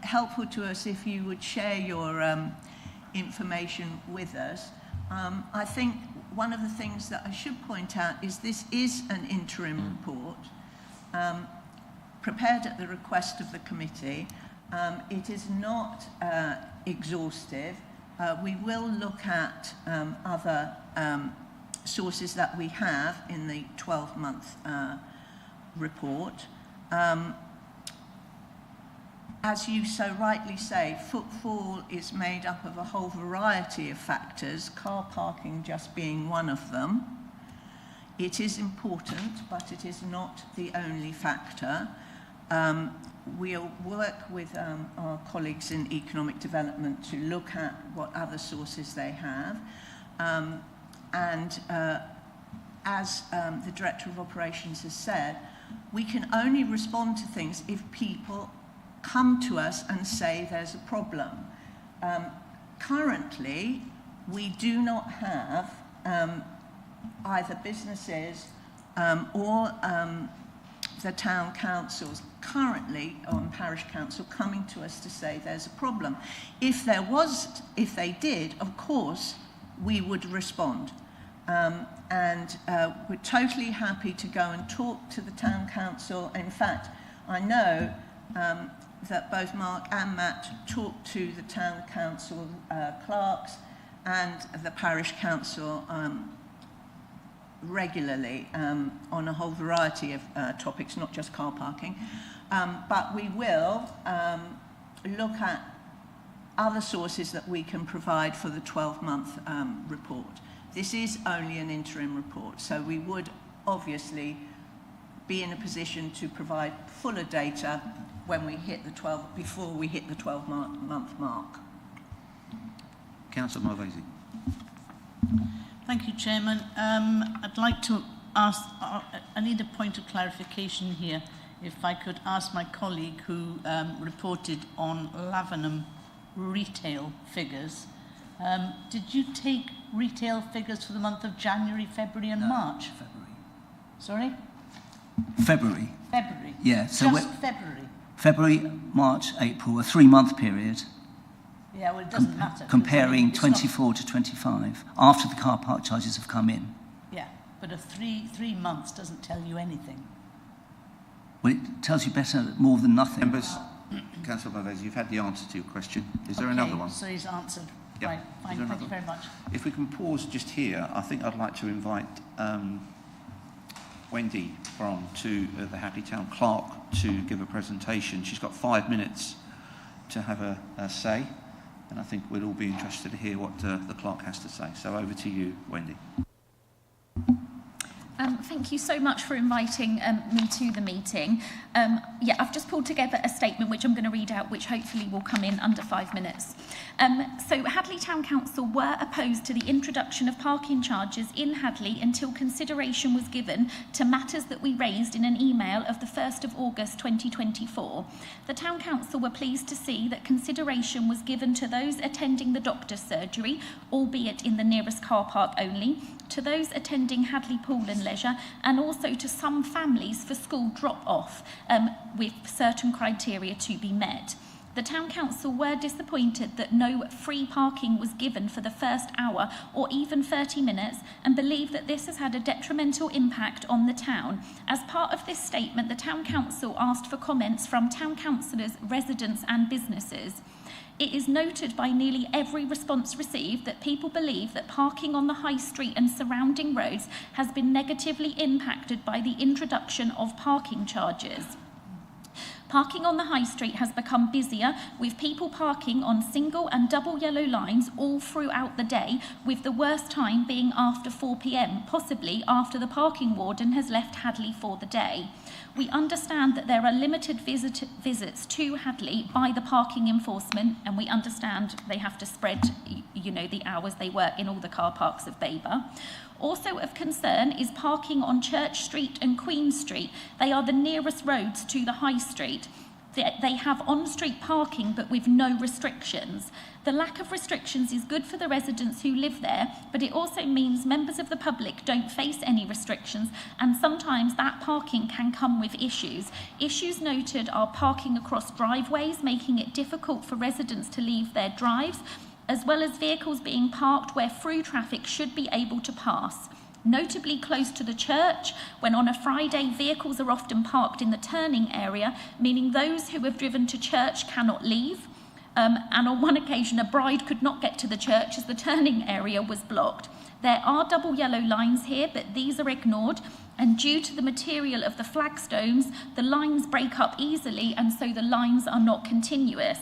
helpful to us if you would share your information with us. I think one of the things that I should point out is this is an interim report prepared at the request of the committee. It is not exhaustive. We will look at other sources that we have in the 12-month report. As you so rightly say, footfall is made up of a whole variety of factors, car parking just being one of them. It is important, but it is not the only factor. We'll work with our colleagues in economic development to look at what other sources they have. As the Director of Operations has said, we can only respond to things if people come to us and say there's a problem. Currently, we do not have either businesses or the town councils currently on parish council coming to us to say there's a problem. If they did, of course, we would respond. We're totally happy to go and talk to the town council. In fact, I know that both Mark and Matt talked to the town council clerks and the parish council regularly on a whole variety of topics, not just car parking. But we will look at other sources that we can provide for the 12-month report. This is only an interim report, so we would obviously be in a position to provide fuller data when we hit before we hit the 12-month mark. Councillor Malvesi. Thank you, Chairman. I'd like to ask, I need a point of clarification here. If I could ask my colleague who reported on Lavenham retail figures, did you take retail figures for the month of January, February and March? February. Sorry? February. February. Yeah. So just February. February, March, April, a 3-month period. Yeah, well, it doesn't matter. Comparing 24 to 25, after the car park charges have come in. Yeah, but a three months doesn't tell you anything. Well, it tells you more than nothing. Members, Councillor Malvesi, you've had the answer to your question. Is there another one? So he's answered. Yep. Right, fine, thank you very much. If we can pause just here, I think I'd like to invite Wendy to the Happy Town Clerk to give a presentation. She's got 5 minutes to have a say, and I think we'll all be interested to hear what the clerk has to say. So over to you, Wendy. Thank you so much for inviting me to the meeting. I've just pulled together a statement which I'm going to read out, which hopefully will come in under 5 minutes. So Hadley Town Council were opposed to the introduction of parking charges in Hadley until consideration was given to matters that we raised in an email of the 1st of August 2024. The Town Council were pleased to see that consideration was given to those attending the doctor's surgery, albeit in the nearest car park only, to those attending Hadley Pool and Leisure, and also to some families for school drop-off with certain criteria to be met. The Town Council were disappointed that no free parking was given for the first hour or even 30 minutes and believe that this has had a detrimental impact on the town. As part of this statement, the Town Council asked for comments from town councillors, residents and businesses. It is noted by nearly every response received that people believe that parking on the high street and surrounding roads has been negatively impacted by the introduction of parking charges. Parking on the high street has become busier, with people parking on single and double yellow lines all throughout the day, with the worst time being after 4 p.m, possibly after the parking warden has left Hadley for the day. We understand that there are limited visits to Hadley by the parking enforcement, and we understand they have to spread, the hours they work in all the car parks of Babergh. Also of concern is parking on Church Street and Queen Street. They are the nearest roads to the high street. They have on-street parking but with no restrictions. The lack of restrictions is good for the residents who live there, but it also means members of the public don't face any restrictions, and sometimes that parking can come with issues. Issues noted are parking across driveways, making it difficult for residents to leave their drives, as well as vehicles being parked where through traffic should be able to pass. Notably close to the church, when on a Friday vehicles are often parked in the turning area, meaning those who have driven to church cannot leave. And on one occasion, a bride could not get to the church as the turning area was blocked. There are double yellow lines here, but these are ignored, and due to the material of the flagstones, the lines break up easily, and so the lines are not continuous.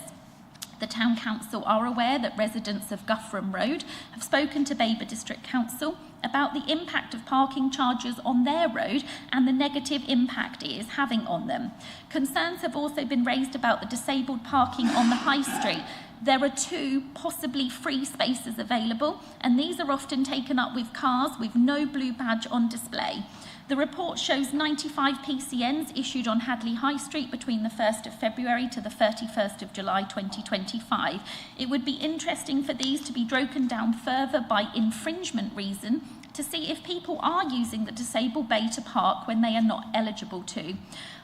The Town Council are aware that residents of Guthrum Road have spoken to Babergh District Council about the impact of parking charges on their road and the negative impact it is having on them. Concerns have also been raised about the disabled parking on the high street. There are 2 possibly free spaces available, and these are often taken up with cars with no blue badge on display. The report shows 95 PCNs issued on Hadley High Street between the 1st of February to the 31st of July 2025. It would be interesting for these to be broken down further by infringement reason to see if people are using the disabled bay to park when they are not eligible to.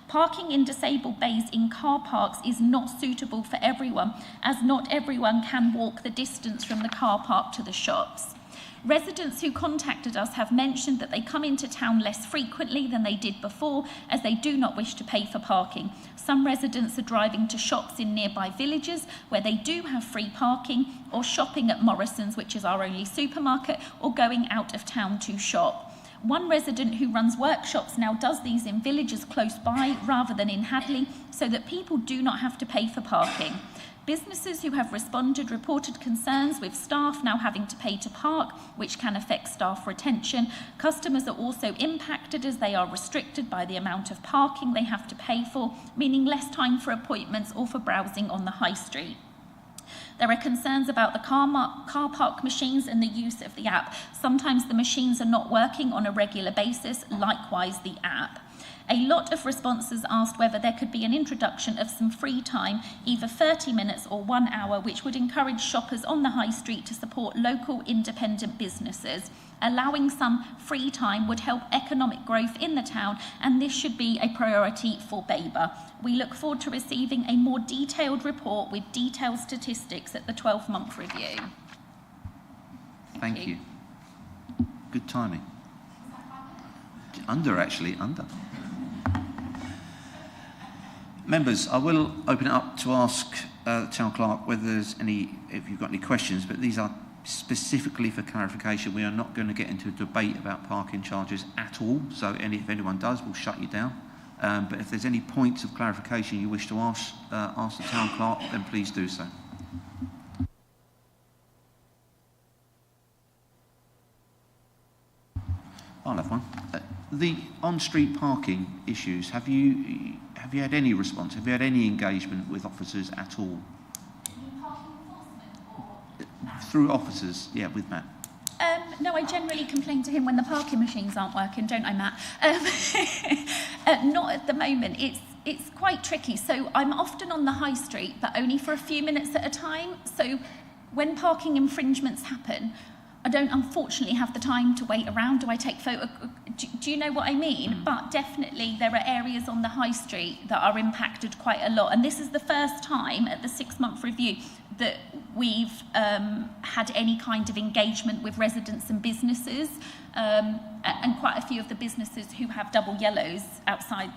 Parking in disabled bays in car parks is not suitable for everyone, as not everyone can walk the distance from the car park to the shops. Residents who contacted us have mentioned that they come into town less frequently than they did before, as they do not wish to pay for parking. Some residents are driving to shops in nearby villages where they do have free parking, or shopping at Morrison's, which is our only supermarket, or going out of town to shop. One resident who runs workshops now does these in villages close by rather than in Hadley, so that people do not have to pay for parking. Businesses who have responded reported concerns with staff now having to pay to park, which can affect staff retention. Customers are also impacted as they are restricted by the amount of parking they have to pay for, meaning less time for appointments or for browsing on the high street. There are concerns about the car park machines and the use of the app. Sometimes the machines are not working on a regular basis, likewise the app. A lot of responses asked whether there could be an introduction of some free time, either 30 minutes or 1 hour, which would encourage shoppers on the high street to support local independent businesses. Allowing some free time would help economic growth in the town, and this should be a priority for Babergh. We look forward to receiving a more detailed report with detailed statistics at the 12-month review. Thank you. Good timing. Under. Members, I will open it up to ask the Town Clerk whether there's if you've got any questions, but these are specifically for clarification. We are not going to get into a debate about parking charges at all, so if anyone does, we'll shut you down. But if there's any points of clarification you wish to ask the Town Clerk, then please do so. I'll have one. The on-street parking issues, have you had any response? Have you had any engagement with officers at all? Through officers, yeah, with Matt. No, I generally complain to him when the parking machines aren't working, don't I, Matt? Not at the moment. It's quite tricky. So I'm often on the high street, but only for a few minutes at a time. So when parking infringements happen, I don't unfortunately have the time to wait around. Do I take photo? Do you know what I mean? But definitely there are areas on the high street that are impacted quite a lot. And this is the first time at the 6-month review that we've had any kind of engagement with residents and businesses. And quite a few of the businesses who have double yellows outside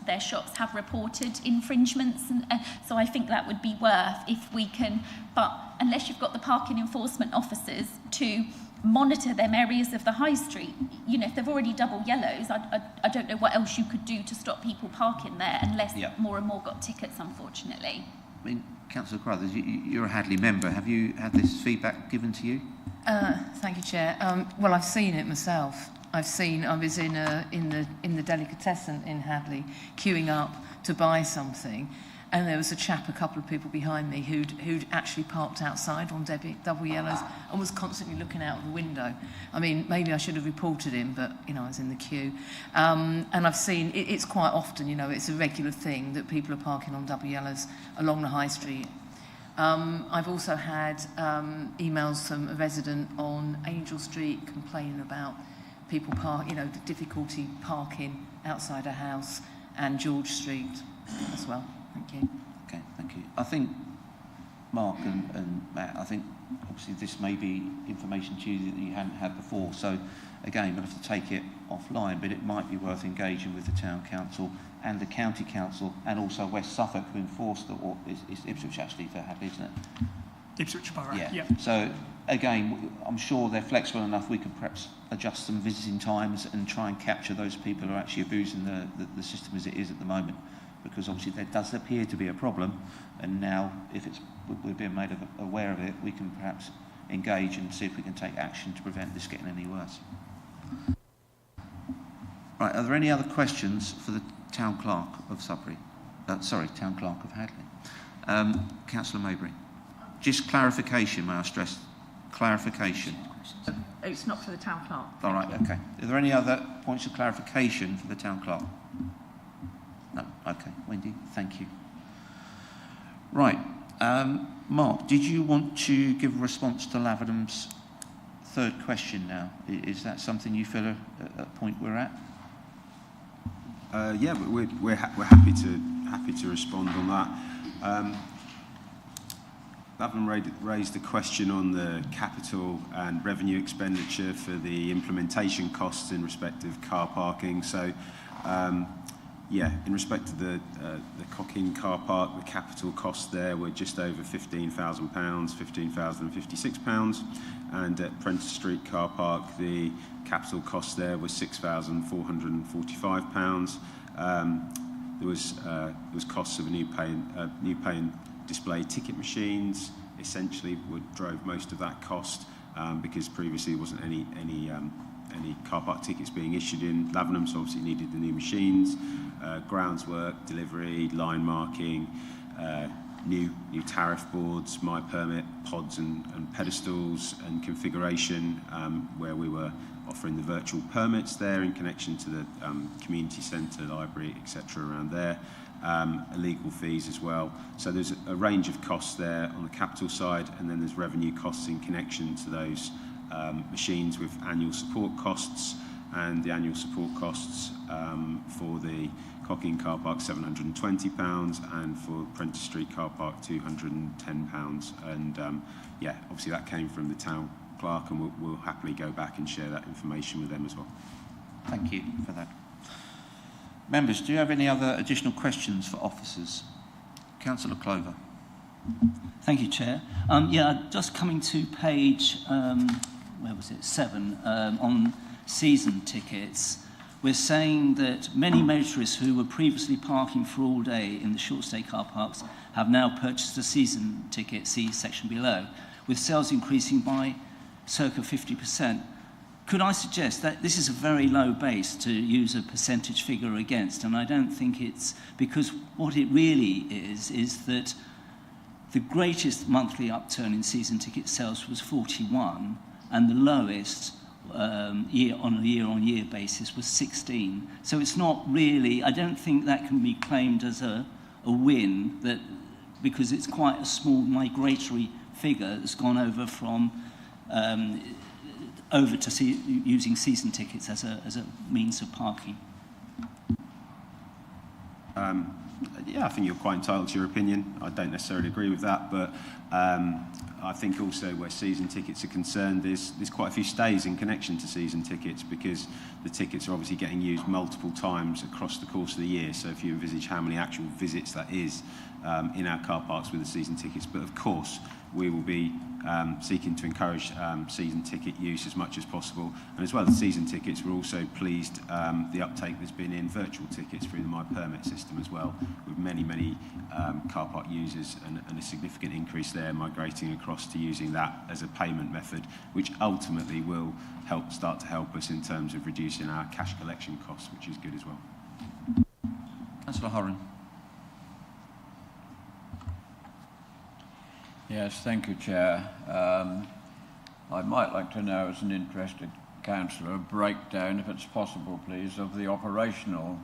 their shops have reported infringements, and so I think that would be worth if we can, but unless you've got the parking enforcement officers to monitor them areas of the high street, you know, if they've already double yellows, I don't know what else you could do to stop people parking there unless more and more got tickets, unfortunately. I mean, Councillor Carruthers, you're a Hadley member. Have you had this feedback given to you? Thank you, Chair. Well, I've seen it myself. I was in the delicatessen in Hadley, queuing up to buy something, and there was a chap, a couple of people behind me, who'd actually parked outside on double yellows and was constantly looking out of the window. I mean, maybe I should have reported him, but you know, I was in the queue. And I've seen it's quite often, you know, it's a regular thing that people are parking on double yellows along the high street. I've also had emails from a resident on Angel Street complaining about people the difficulty parking outside a house, and George Street as well. Thank you. Okay, thank you. I think, Mark and Matt, I think obviously this may be information to you that you hadn't had before, so again, we'll have to take it offline, but it might be worth engaging with the Town Council and the County Council, and also West Suffolk, who enforce it's Ipswich actually for Hadley, isn't it? Ipswich Borough, yeah. So again, I'm sure they're flexible enough, we could perhaps adjust some visiting times and try and capture those people who are actually abusing the system as it is at the moment, because obviously there does appear to be a problem, and now if we're being made aware of it, we can perhaps engage and see if we can take action to prevent this getting any worse. Right, are there any other questions for the Town Clerk of Sudbury? Town Clerk of Hadley. Councillor Maybury. Just clarification, may I stress? Clarification. It's not for the Town Clerk. All right, okay. Are there any other points of clarification for the Town Clerk? No, okay. Wendy, thank you. Right. Mark, did you want to give a response to Lavenham's third question now? Is that something you feel at a point we're at? Yeah, but we're happy to respond on that. Lavenham raised a question on the capital and revenue expenditure for the implementation costs in respect of car parking. So, yeah, in respect to the Cocking car park, the capital costs there were just over £15,000, £15,056, and at Prentice Street car park, the capital cost there was £6,445. There was costs of a new pay display ticket machines. Essentially, what drove most of that cost because previously there wasn't any car park tickets being issued in Lavenham, so obviously needed the new machines. Grounds work, delivery, line marking, new tariff boards, my permit, pods and pedestals, and configuration, where we were offering the virtual permits there in connection to the community centre, library, etc. around there. Legal fees as well. So there's a range of costs there on the capital side, and then there's revenue costs in connection to those machines with annual support costs, and the annual support costs for the Cocking car park £720, and for Prentice Street car park £210. And yeah, obviously that came from the Town Clerk, and we'll happily go back and share that information with them as well. Thank you for that. Members, do you have any other additional questions for officers? Councillor Clover. Thank you, Chair. Yeah, just coming to page, 7, on season tickets, we're saying that many motorists who were previously parking for all day in the short stay car parks have now purchased a season ticket, see section below, with sales increasing by circa 50%. could I suggest that this is a very low base to use a percentage figure against, and I don't think it's, because what it really is that the greatest monthly upturn in season ticket sales was 41, and the lowest on a year-on-year basis was 16. So it's not really, I don't think that can be claimed as a win, that because it's quite a small migratory figure that's gone over from using season tickets as a means of parking. Yeah, I think you're quite entitled to your opinion. I don't necessarily agree with that, but I think also where season tickets are concerned, there's quite a few stays in connection to season tickets, because the tickets are obviously getting used multiple times across the course of the year. So if you envisage how many actual visits that is in our car parks with the season tickets, but of course we will be seeking to encourage season ticket use as much as possible. And as well as season tickets, we're also pleased the uptake there's been in virtual tickets through the My Permit system as well, with many car park users and a significant increase there migrating across to using that as a payment method, which ultimately will start to help us in terms of reducing our cash collection costs, which is good as well. Councillor Horan. Yes, thank you, Chair. I might like to know, as an interested councillor, a breakdown, if it's possible, please, of the operational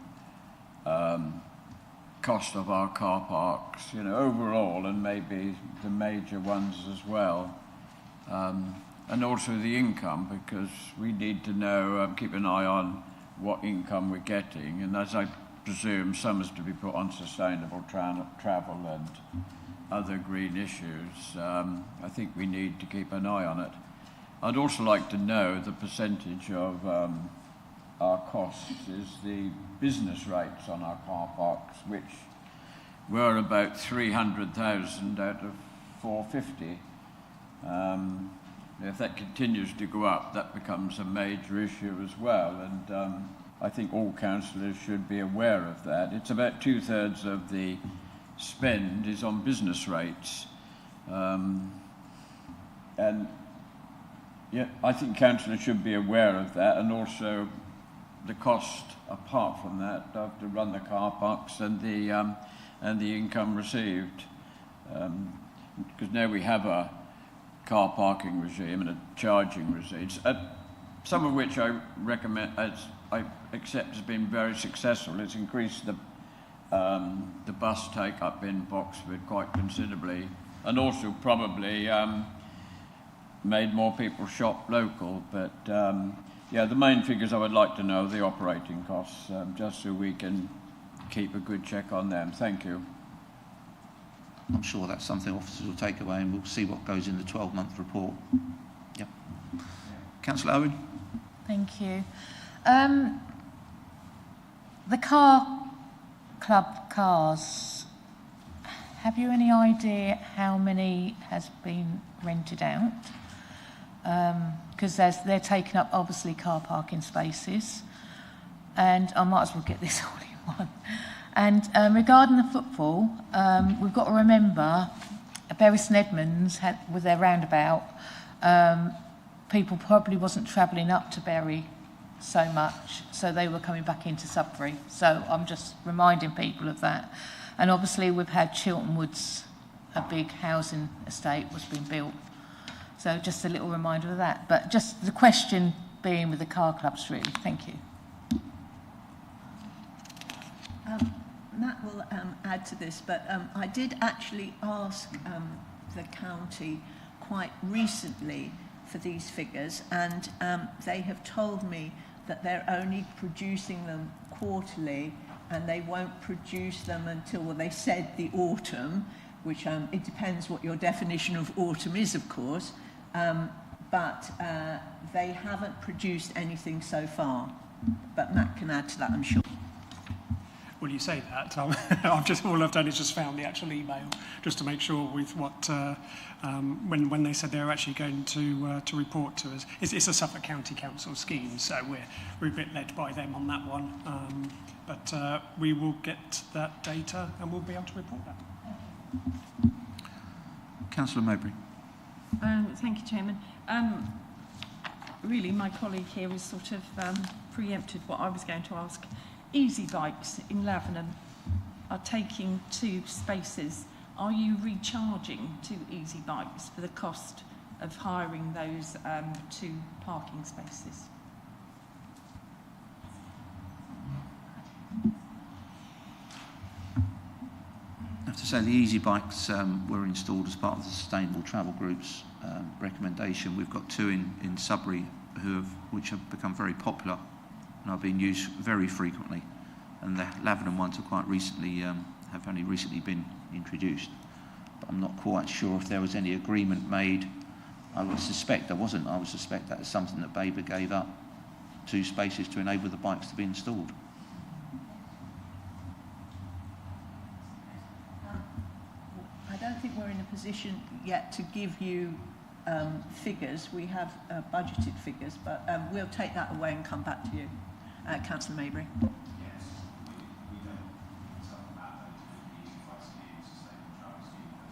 cost of our car parks, overall, and maybe the major ones as well. And also the income, because we need to know, keep an eye on what income we're getting, and as I presume some is to be put on sustainable travel and other green issues, I think we need to keep an eye on it. I'd also like to know the percentage of our costs is the business rates on our car parks, which were about 300,000 out of 450. If that continues to go up, that becomes a major issue as well, and I think all councillors should be aware of that. It's about 2/3 of the spend is on business rates, and yeah, I think councillors should be aware of that, and also the cost apart from that of to run the car parks and the income received, because now we have a car parking regime and a charging regime, some of which I recommend, as I accept, has been very successful. It's increased the bus take-up in Boxford quite considerably, and also probably made more people shop local. But yeah, the main figures I would like to know are the operating costs, just so we can keep a good check on them. Thank you. I'm sure that's something officers will take away, and we'll see what goes in the 12-month report. Yep. Councillor Owen. Thank you. The car club cars, have you any idea how many has been rented out? Because they're taking up obviously car parking spaces, and I might as well get this all in one. And regarding the football, we've got to remember Bury St Edmunds with their roundabout, people probably wasn't travelling up to Bury so much, so they were coming back into Sudbury. So I'm just reminding people of that. And obviously we've had Chiltern Woods, a big housing estate was being built. So just a little reminder of that. But just the question being with the car clubs, really. Thank you. Matt will add to this, but I did actually ask the county quite recently for these figures, and they have told me that they're only producing them quarterly, and they won't produce them until, well, they said the autumn, which it depends what your definition of autumn is, of course, but they haven't produced anything so far. But Matt can add to that, I'm sure. Well, you say that. All I've done is just found the actual email, just to make sure with what when they said they were actually going to report to us. It's a Suffolk County Council scheme, so we're a bit led by them on that one. But we will get that data and we'll be able to report that. Councillor Mowbray. Thank you, Chairman. really, my colleague here has sort of preempted what I was going to ask. Easy bikes in Lavenham are taking 2 spaces. Are you recharging 2 easy bikes for the cost of hiring those 2 parking spaces? I have to say the easy bikes were installed as part of the Sustainable Travel Group's recommendation. We've got 2 in Sudbury which have become very popular and are being used very frequently. And the Lavenham ones are quite recently, have only recently been introduced. But I'm not quite sure if there was any agreement made. I would suspect there wasn't. I would suspect that is something that Babergh gave up, 2 spaces to enable the bikes to be installed. I don't think we're in a position yet to give you figures. We have budgeted figures, but we'll take that away and come back to you. Councillor Maybury.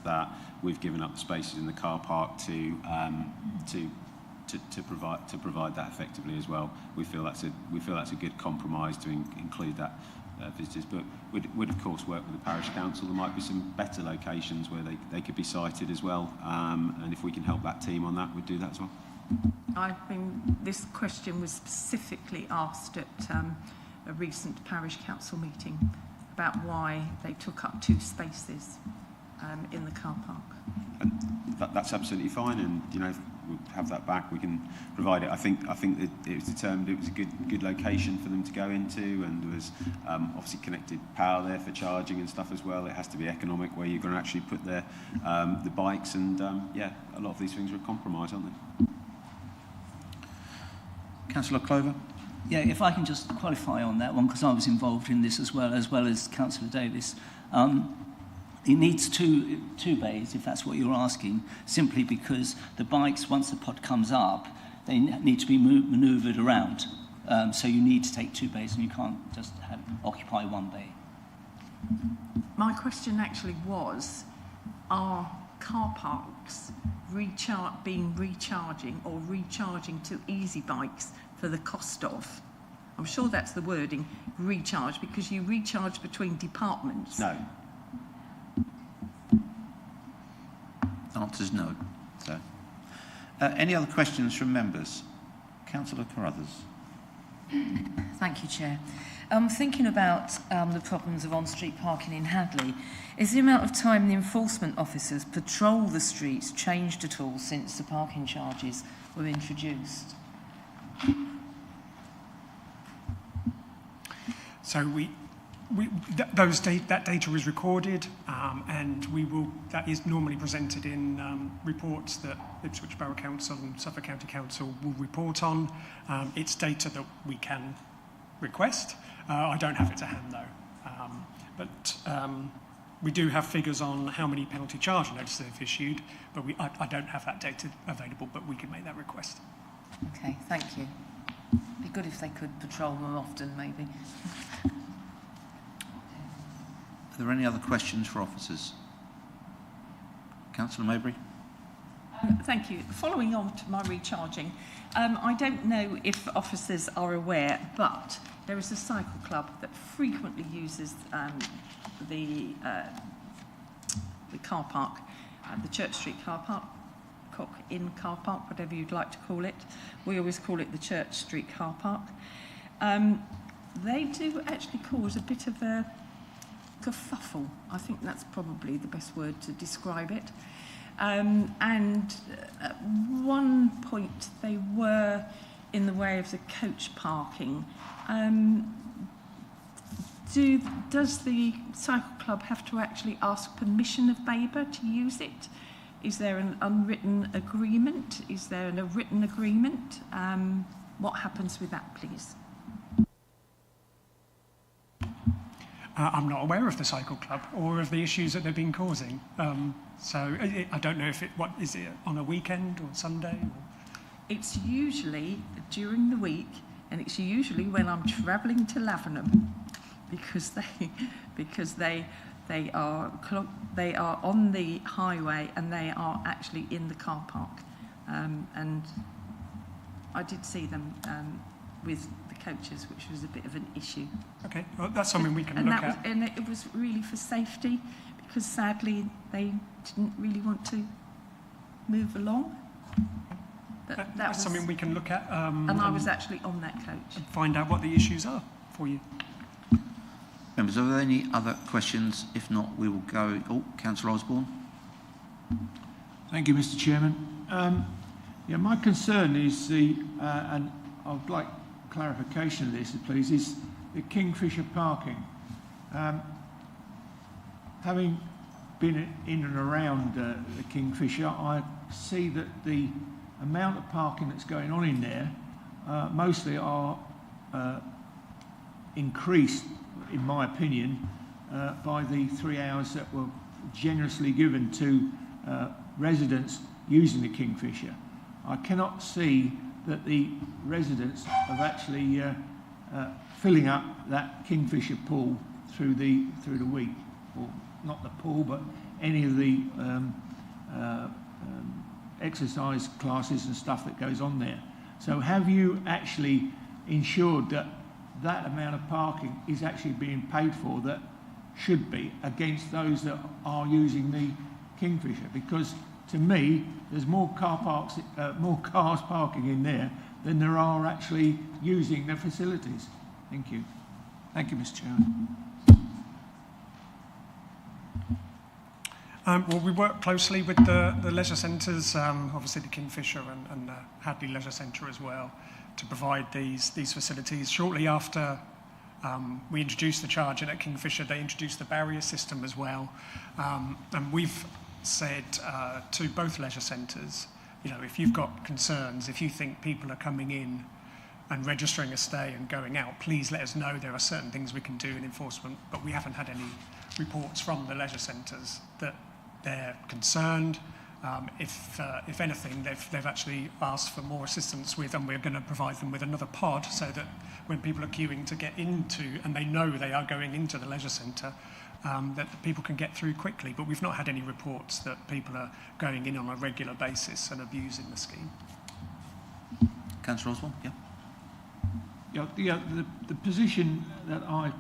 That we've given up spaces in the car park to provide that effectively as well. We feel that's a good compromise to include that visitors, but would of course work with the parish council. There might be some better locations where they could be sited as well, and if we can help that team on that, we'd do that as well. This question was specifically asked at a recent parish council meeting about why they took up 2 spaces in the car park. And that's absolutely fine, and we'll have that back. We can provide it. I think that it was determined it was a good location for them to go into, and there was obviously connected power there for charging and stuff as well. It has to be economic where you're going to actually put the bikes, and a lot of these things are a compromise, aren't they? Councillor Clover. Yeah, if I can just qualify on that one, because I was involved in this as well as Councillor Davis. It needs two bays, if that's what you're asking, simply because the bikes, once the pod comes up, they need to be manoeuvred around. So you need to take 2 bays, and you can't just occupy 1 bay. My question actually was, are car parks recharging or recharging to easy bikes for the cost of? I'm sure that's the wording, recharge, because you recharge between departments. No. Answer's no. So, any other questions from members? Councillor Carruthers. Thank you, Chair. Thinking about the problems of on-street parking in Hadley, is the amount of time the enforcement officers patrol the streets changed at all since the parking charges were introduced? So that data is recorded, and that is normally presented in reports that Ipswich Borough Council and Suffolk County Council will report on. It's data that we can request. I don't have it to hand though, but we do have figures on how many penalty charge notices they've issued, but I don't have that data available, but we can make that request. Okay, thank you. It'd be good if they could patrol more often, maybe. Are there any other questions for officers? Councillor Maybury. Thank you. Following on to my recharging, I don't know if officers are aware, but there is a cycle club that frequently uses the car park, the Church Street car park, Cock Inn car park, whatever you'd like to call it. We always call it the Church Street car park. They do actually cause a bit of a kerfuffle. I think that's probably the best word to describe it. And at one point they were in the way of the coach parking. Does the cycle club have to actually ask permission of Babergh to use it? Is there an unwritten agreement? Is there a written agreement? What happens with that, please? I'm not aware of the cycle club or of the issues that they've been causing. So I don't know if what is it on a weekend or Sunday? Or? It's usually during the week, and it's usually when I'm travelling to Lavenham, because they are on the highway and they are actually in the car park, and I did see them with the coaches, which was a bit of an issue. Okay, well, that's something we can and look that at. was, and it was really for safety, because sadly they didn't really want to move along. But that That's was something we can look at. and I was actually on that coach. And find out what the issues are for you. Members, are there any other questions? If not, we will go... Oh, Councillor Osborne. Thank you, Mr. Chairman. Yeah, my concern is and I'd like clarification of this, please, is the Kingfisher parking. Having been in and around the Kingfisher, I see that the amount of parking that's going on in there mostly are increased, in my opinion, by the 3 hours that were generously given to residents using the Kingfisher. I cannot see that the residents are actually filling up that Kingfisher pool through the week, or not the pool, but any of the exercise classes and stuff that goes on there. So have you actually ensured that that amount of parking is actually being paid for that should be against those that are using the Kingfisher? Because to me, there's more cars parking in there than there are actually using the facilities. Thank you. Thank you, Mr. Chairman. Well, we work closely with the leisure centres, obviously the Kingfisher and the Hadley Leisure Centre as well, to provide these facilities. Shortly after we introduced the charging at Kingfisher, they introduced the barrier system as well. And we've said to both leisure centres, you know, if you've got concerns, if you think people are coming in and registering a stay and going out, please let us know. There are certain things we can do in enforcement, but we haven't had any reports from the leisure centres that they're concerned. If anything, they've actually asked for more assistance with, and we're going to provide them with another pod so that when people are queuing to get into, and they know they are going into the leisure centre, that people can get through quickly. But we've not had any reports that people are going in on a regular basis and abusing the scheme. Councillor Osborne, yeah. Yeah, the position that I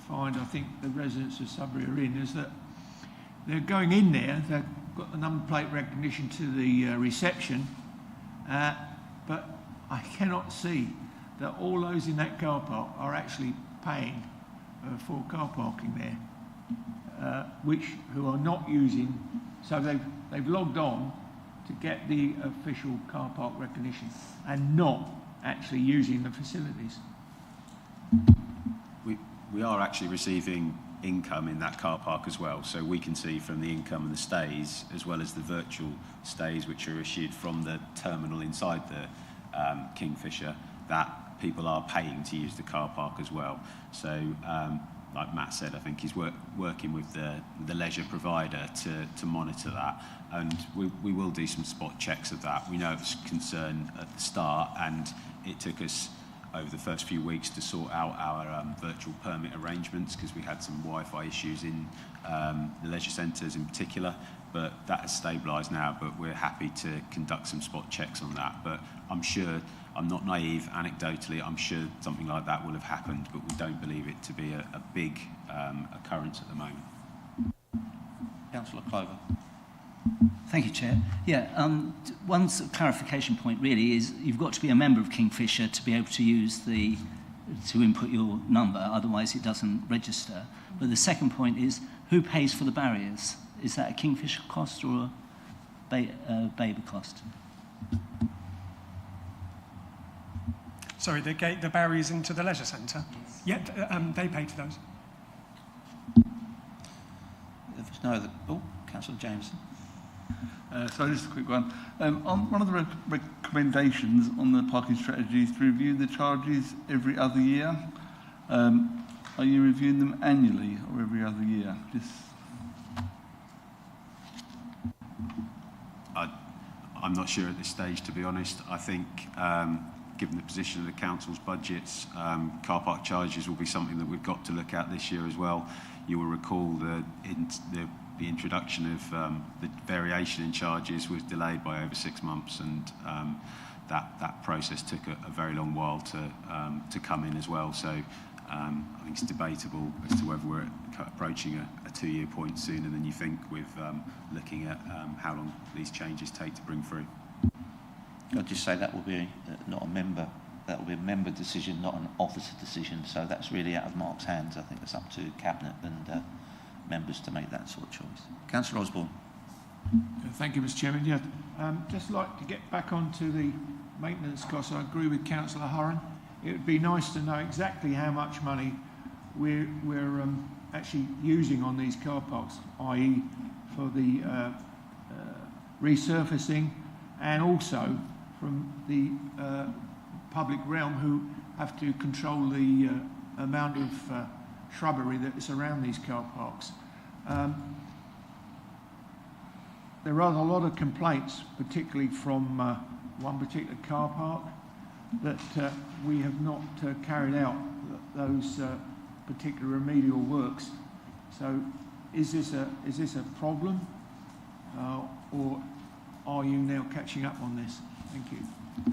find, I think the residents of Sudbury are in, is that they're going in there, they've got the number plate recognition to the reception, but I cannot see that all those in that car park are actually paying for car parking there, who are not using, so they've logged on to get the official car park recognition and not actually using the facilities. We are actually receiving income in that car park as well, so we can see from the income and the stays, as well as the virtual stays which are issued from the terminal inside the Kingfisher, that people are paying to use the car park as well. So like Matt said, I think he's working with the leisure provider to monitor that, and we will do some spot checks of that. We know it's a concern at the start, and it took us over the first few weeks to sort out our virtual permit arrangements, because we had some Wi-Fi issues in the leisure centres in particular, but that has stabilised now. But we're happy to conduct some spot checks on that. But I'm sure, I'm not naive, anecdotally, I'm sure something like that will have happened, but we don't believe it to be a big occurrence at the moment. Councillor Clover. Thank you, Chair. Yeah, one sort of clarification point really is you've got to be a member of Kingfisher to be able to use to input your number, otherwise it doesn't register. But the second point is, who pays for the barriers? Is that a Kingfisher cost or a Babergh cost? Sorry, the barriers into the leisure centre? Yes. Yeah, they pay for those. If there's no other... Oh, Councillor Jameson. So just a quick one. On one of the recommendations on the parking strategy is to review the charges every other year. Are you reviewing them annually or every other year? I'm not sure at this stage, to be honest. I think, given the position of the council's budgets, car park charges will be something that we've got to look at this year as well. You will recall the introduction of the variation in charges was delayed by over 6 months, and that process took a very long while to come in as well. So I think it's debatable as to whether we're approaching a 2-year point sooner than you think with looking at how long these changes take to bring through. I'd just say that will be not a member. That will be a member decision, not an officer decision. So that's really out of Mark's hands. I think it's up to Cabinet and members to make that sort of choice. Councillor Osborne. Thank you, Mr. Chairman. Yeah, just like to get back onto the maintenance costs. I agree with Councillor Horan. It would be nice to know exactly how much money we're actually using on these car parks, i.e. for the resurfacing, and also from the public realm who have to control the amount of shrubbery that is around these car parks. There are a lot of complaints, particularly from one particular car park, that we have not carried out those particular remedial works. So, is this a problem, or are you now catching up on this? Thank you.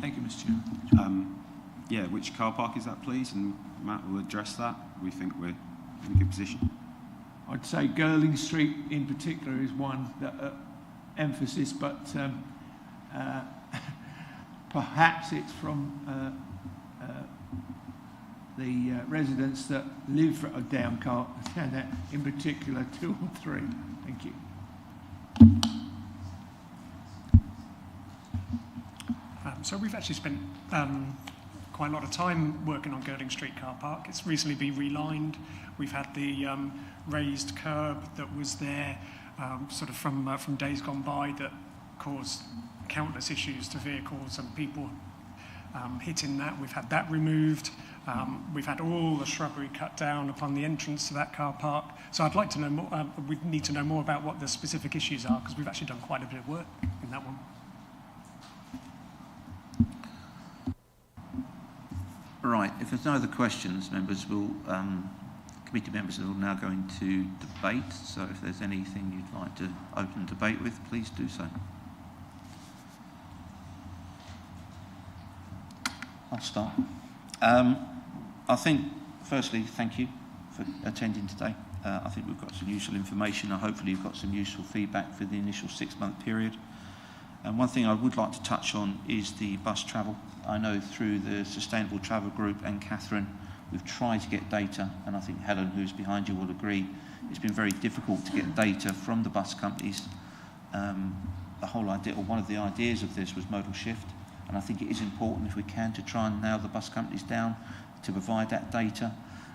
Thank you, Mr. Chairman. Yeah, which car park is that, please? And Matt will address that. We think we're in a good position. I'd say Girling Street in particular is one that emphasis, but perhaps it's from the residents that live down that, in particular 2 or 3. Thank you. So we've actually spent quite a lot of time working on Girling Street car park. It's recently been relined. We've had the raised curb that was there sort of from days gone by that caused countless issues to vehicles and people hitting that. We've had that removed. We've had all the shrubbery cut down upon the entrance to that car park. So I'd like to know more. We need to know more about what the specific issues are, because we've actually done quite a bit of work in that one. Right, if there's no other questions, members will, committee members will now go into debate. So if there's anything you'd like to open debate with, please do so. I'll start. I think, firstly, thank you for attending today. I think we've got some useful information. Hopefully you've got some useful feedback for the initial 6-month period. And one thing I would like to touch on is the bus travel. I know through the Sustainable Travel Group and Catherine, we've tried to get data, and I think Helen, who's behind you, will agree, it's been very difficult to get data from the bus companies. The whole idea, or one of the ideas of this was modal shift, and I think it is important, if we can, to try and nail the bus companies down to provide that data.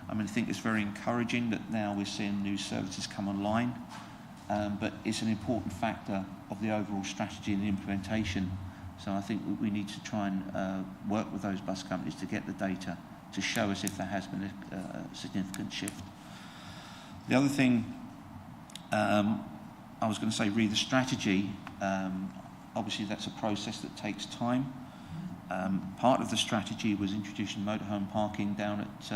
I mean, I think it's very encouraging that now we're seeing new services come online, but it's an important factor of the overall strategy and the implementation. So I think we need to try and work with those bus companies to get the data to show us if there has been a significant shift. The other thing I was going to say, read the strategy. Obviously that's a process that takes time. Part of the strategy was introducing motorhome parking down at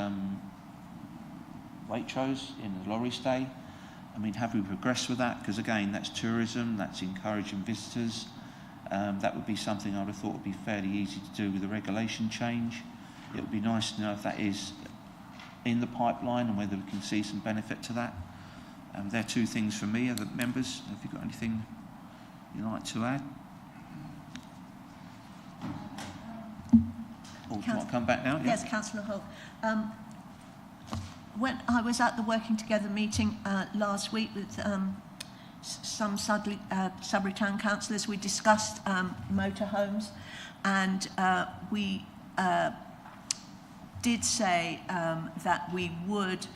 Waitrose in the lorry stay. I mean, have we progressed with that? Because again, that's tourism, that's encouraging visitors. That would be something I would have thought would be fairly easy to do with a regulation change. It would be nice to know if that is in the pipeline and whether we can see some benefit to that. They're 2 things for me. Other members, have you got anything you'd like to add? Or do you want to come back now? Yeah. Yes, Councillor Holt. When I was at the Working Together meeting last week with some Sudbury Town councillors, we discussed motorhomes, and we did say that we would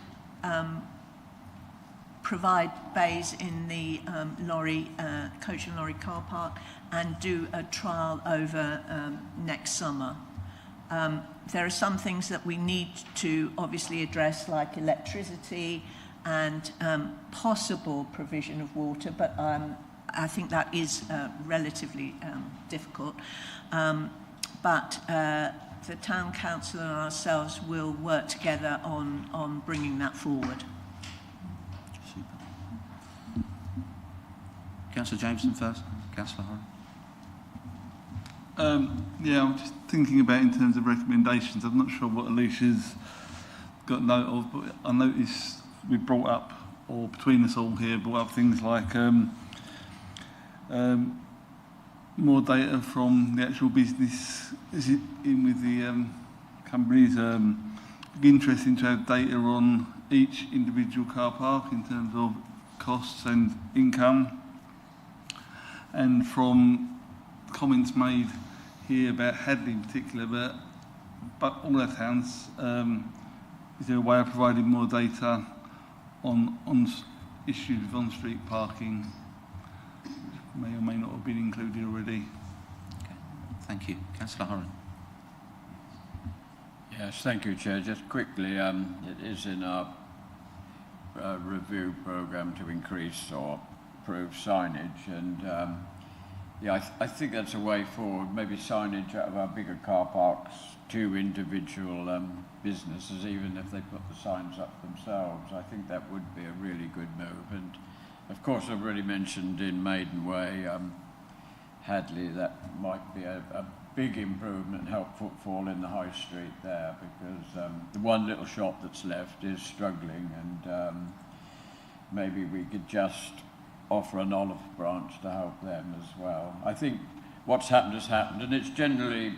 provide bays in the coach and lorry car park and do a trial over next summer. There are some things that we need to obviously address, like electricity and possible provision of water, but I think that is relatively difficult. But the Town Council and ourselves will work together on bringing that forward. Super. Councillor Jameson first, Councillor Horan. Yeah, I'm just thinking about in terms of recommendations. I'm not sure what Alicia's got note of, but I noticed we brought up, or between us all here, brought up things like more data from the actual business. Is it in with the companies? Interesting to have data on each individual car park in terms of costs and income. And from comments made here about Hadley in particular, but all our towns, is there a way of providing more data on issues with on-street parking, which may or may not have been included already? Okay. Thank you. Councillor Horan. Yes, thank you, Chair. Just quickly, it is in our review programme to increase or improve signage, and yeah, I think that's a way forward. Maybe signage out of our bigger car parks to individual businesses, even if they put the signs up themselves. I think that would be a really good move. And of course, I've already mentioned in Maiden Way, Hadley, that might be a big improvement and help footfall in the high street there, because the one little shop that's left is struggling, and maybe we could just offer an olive branch to help them as well. I think what's happened has happened, and it's generally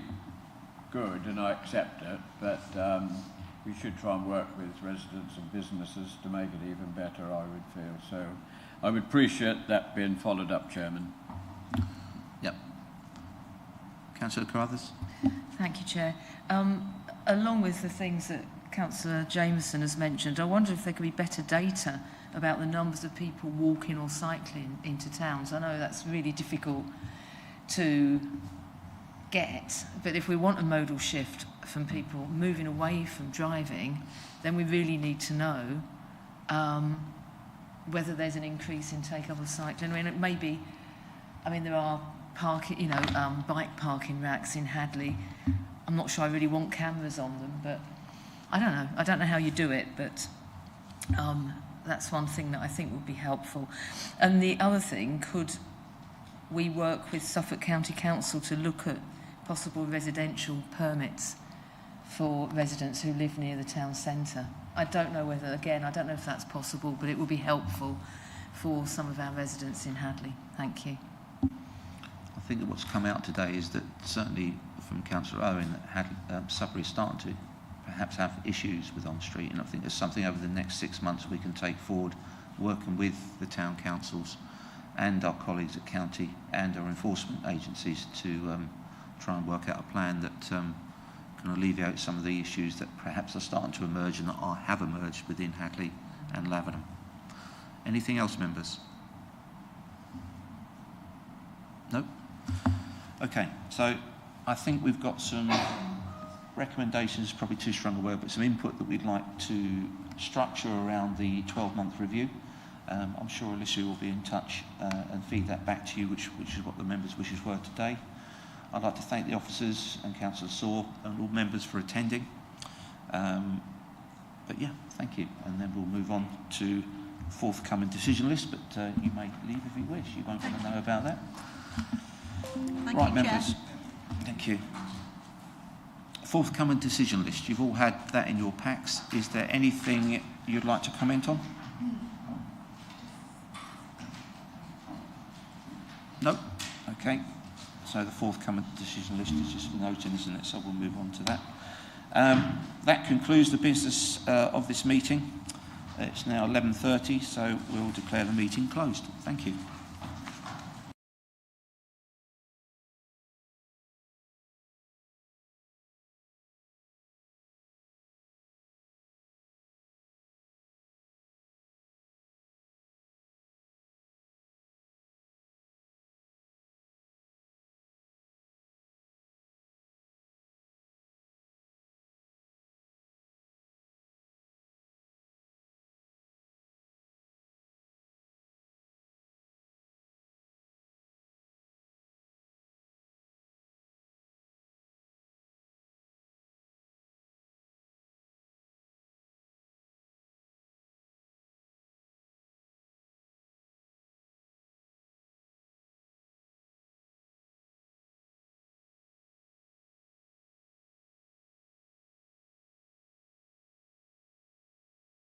good, and I accept it, but we should try and work with residents and businesses to make it even better, I would feel. So I would appreciate that being followed up, Chairman. Yep. Councillor Carruthers. Thank you, Chair. Along with the things that Councillor Jameson has mentioned, I wonder if there could be better data about the numbers of people walking or cycling into towns. I know that's really difficult to get, but if we want a modal shift from people moving away from driving, then we really need to know whether there's an increase in take-up of cycling. I mean, it may be, there are bike parking racks in Hadley. I'm not sure I really want cameras on them, but I don't know. I don't know how you do it, but that's one thing that I think would be helpful. And the other thing, could we work with Suffolk County Council to look at possible residential permits for residents who live near the town centre? I don't know if that's possible, but it would be helpful for some of our residents in Hadley. Thank you. I think that what's come out today is that certainly from Councillor Owen, that Sudbury is starting to perhaps have issues with on-street, and I think there's something over the next 6 months we can take forward, working with the town councils and our colleagues at county and our enforcement agencies to try and work out a plan that can alleviate some of the issues that perhaps are starting to emerge and that have emerged within Hadley and Lavenham. Anything else, members? No? Okay, so I think we've got some recommendations, probably too strong a word, but some input that we'd like to structure around the 12-month review. I'm sure Alicia will be in touch and feed that back to you, which is what the members' wishes were today. I'd like to thank the officers and Councillor Saw and all members for attending. But yeah, thank you. And then we'll move on to forthcoming decision list, but you may leave if you wish. You won't want to know about that. Thank right, you, members. Chair. Thank you. Forthcoming decision list. You've all had that in your packs. Is there anything you'd like to comment on? No? Okay. So the forthcoming decision list is just for noting, isn't it? So we'll move on to that. That concludes the business of this meeting. It's now 11:30, so we'll declare the meeting closed. Thank you.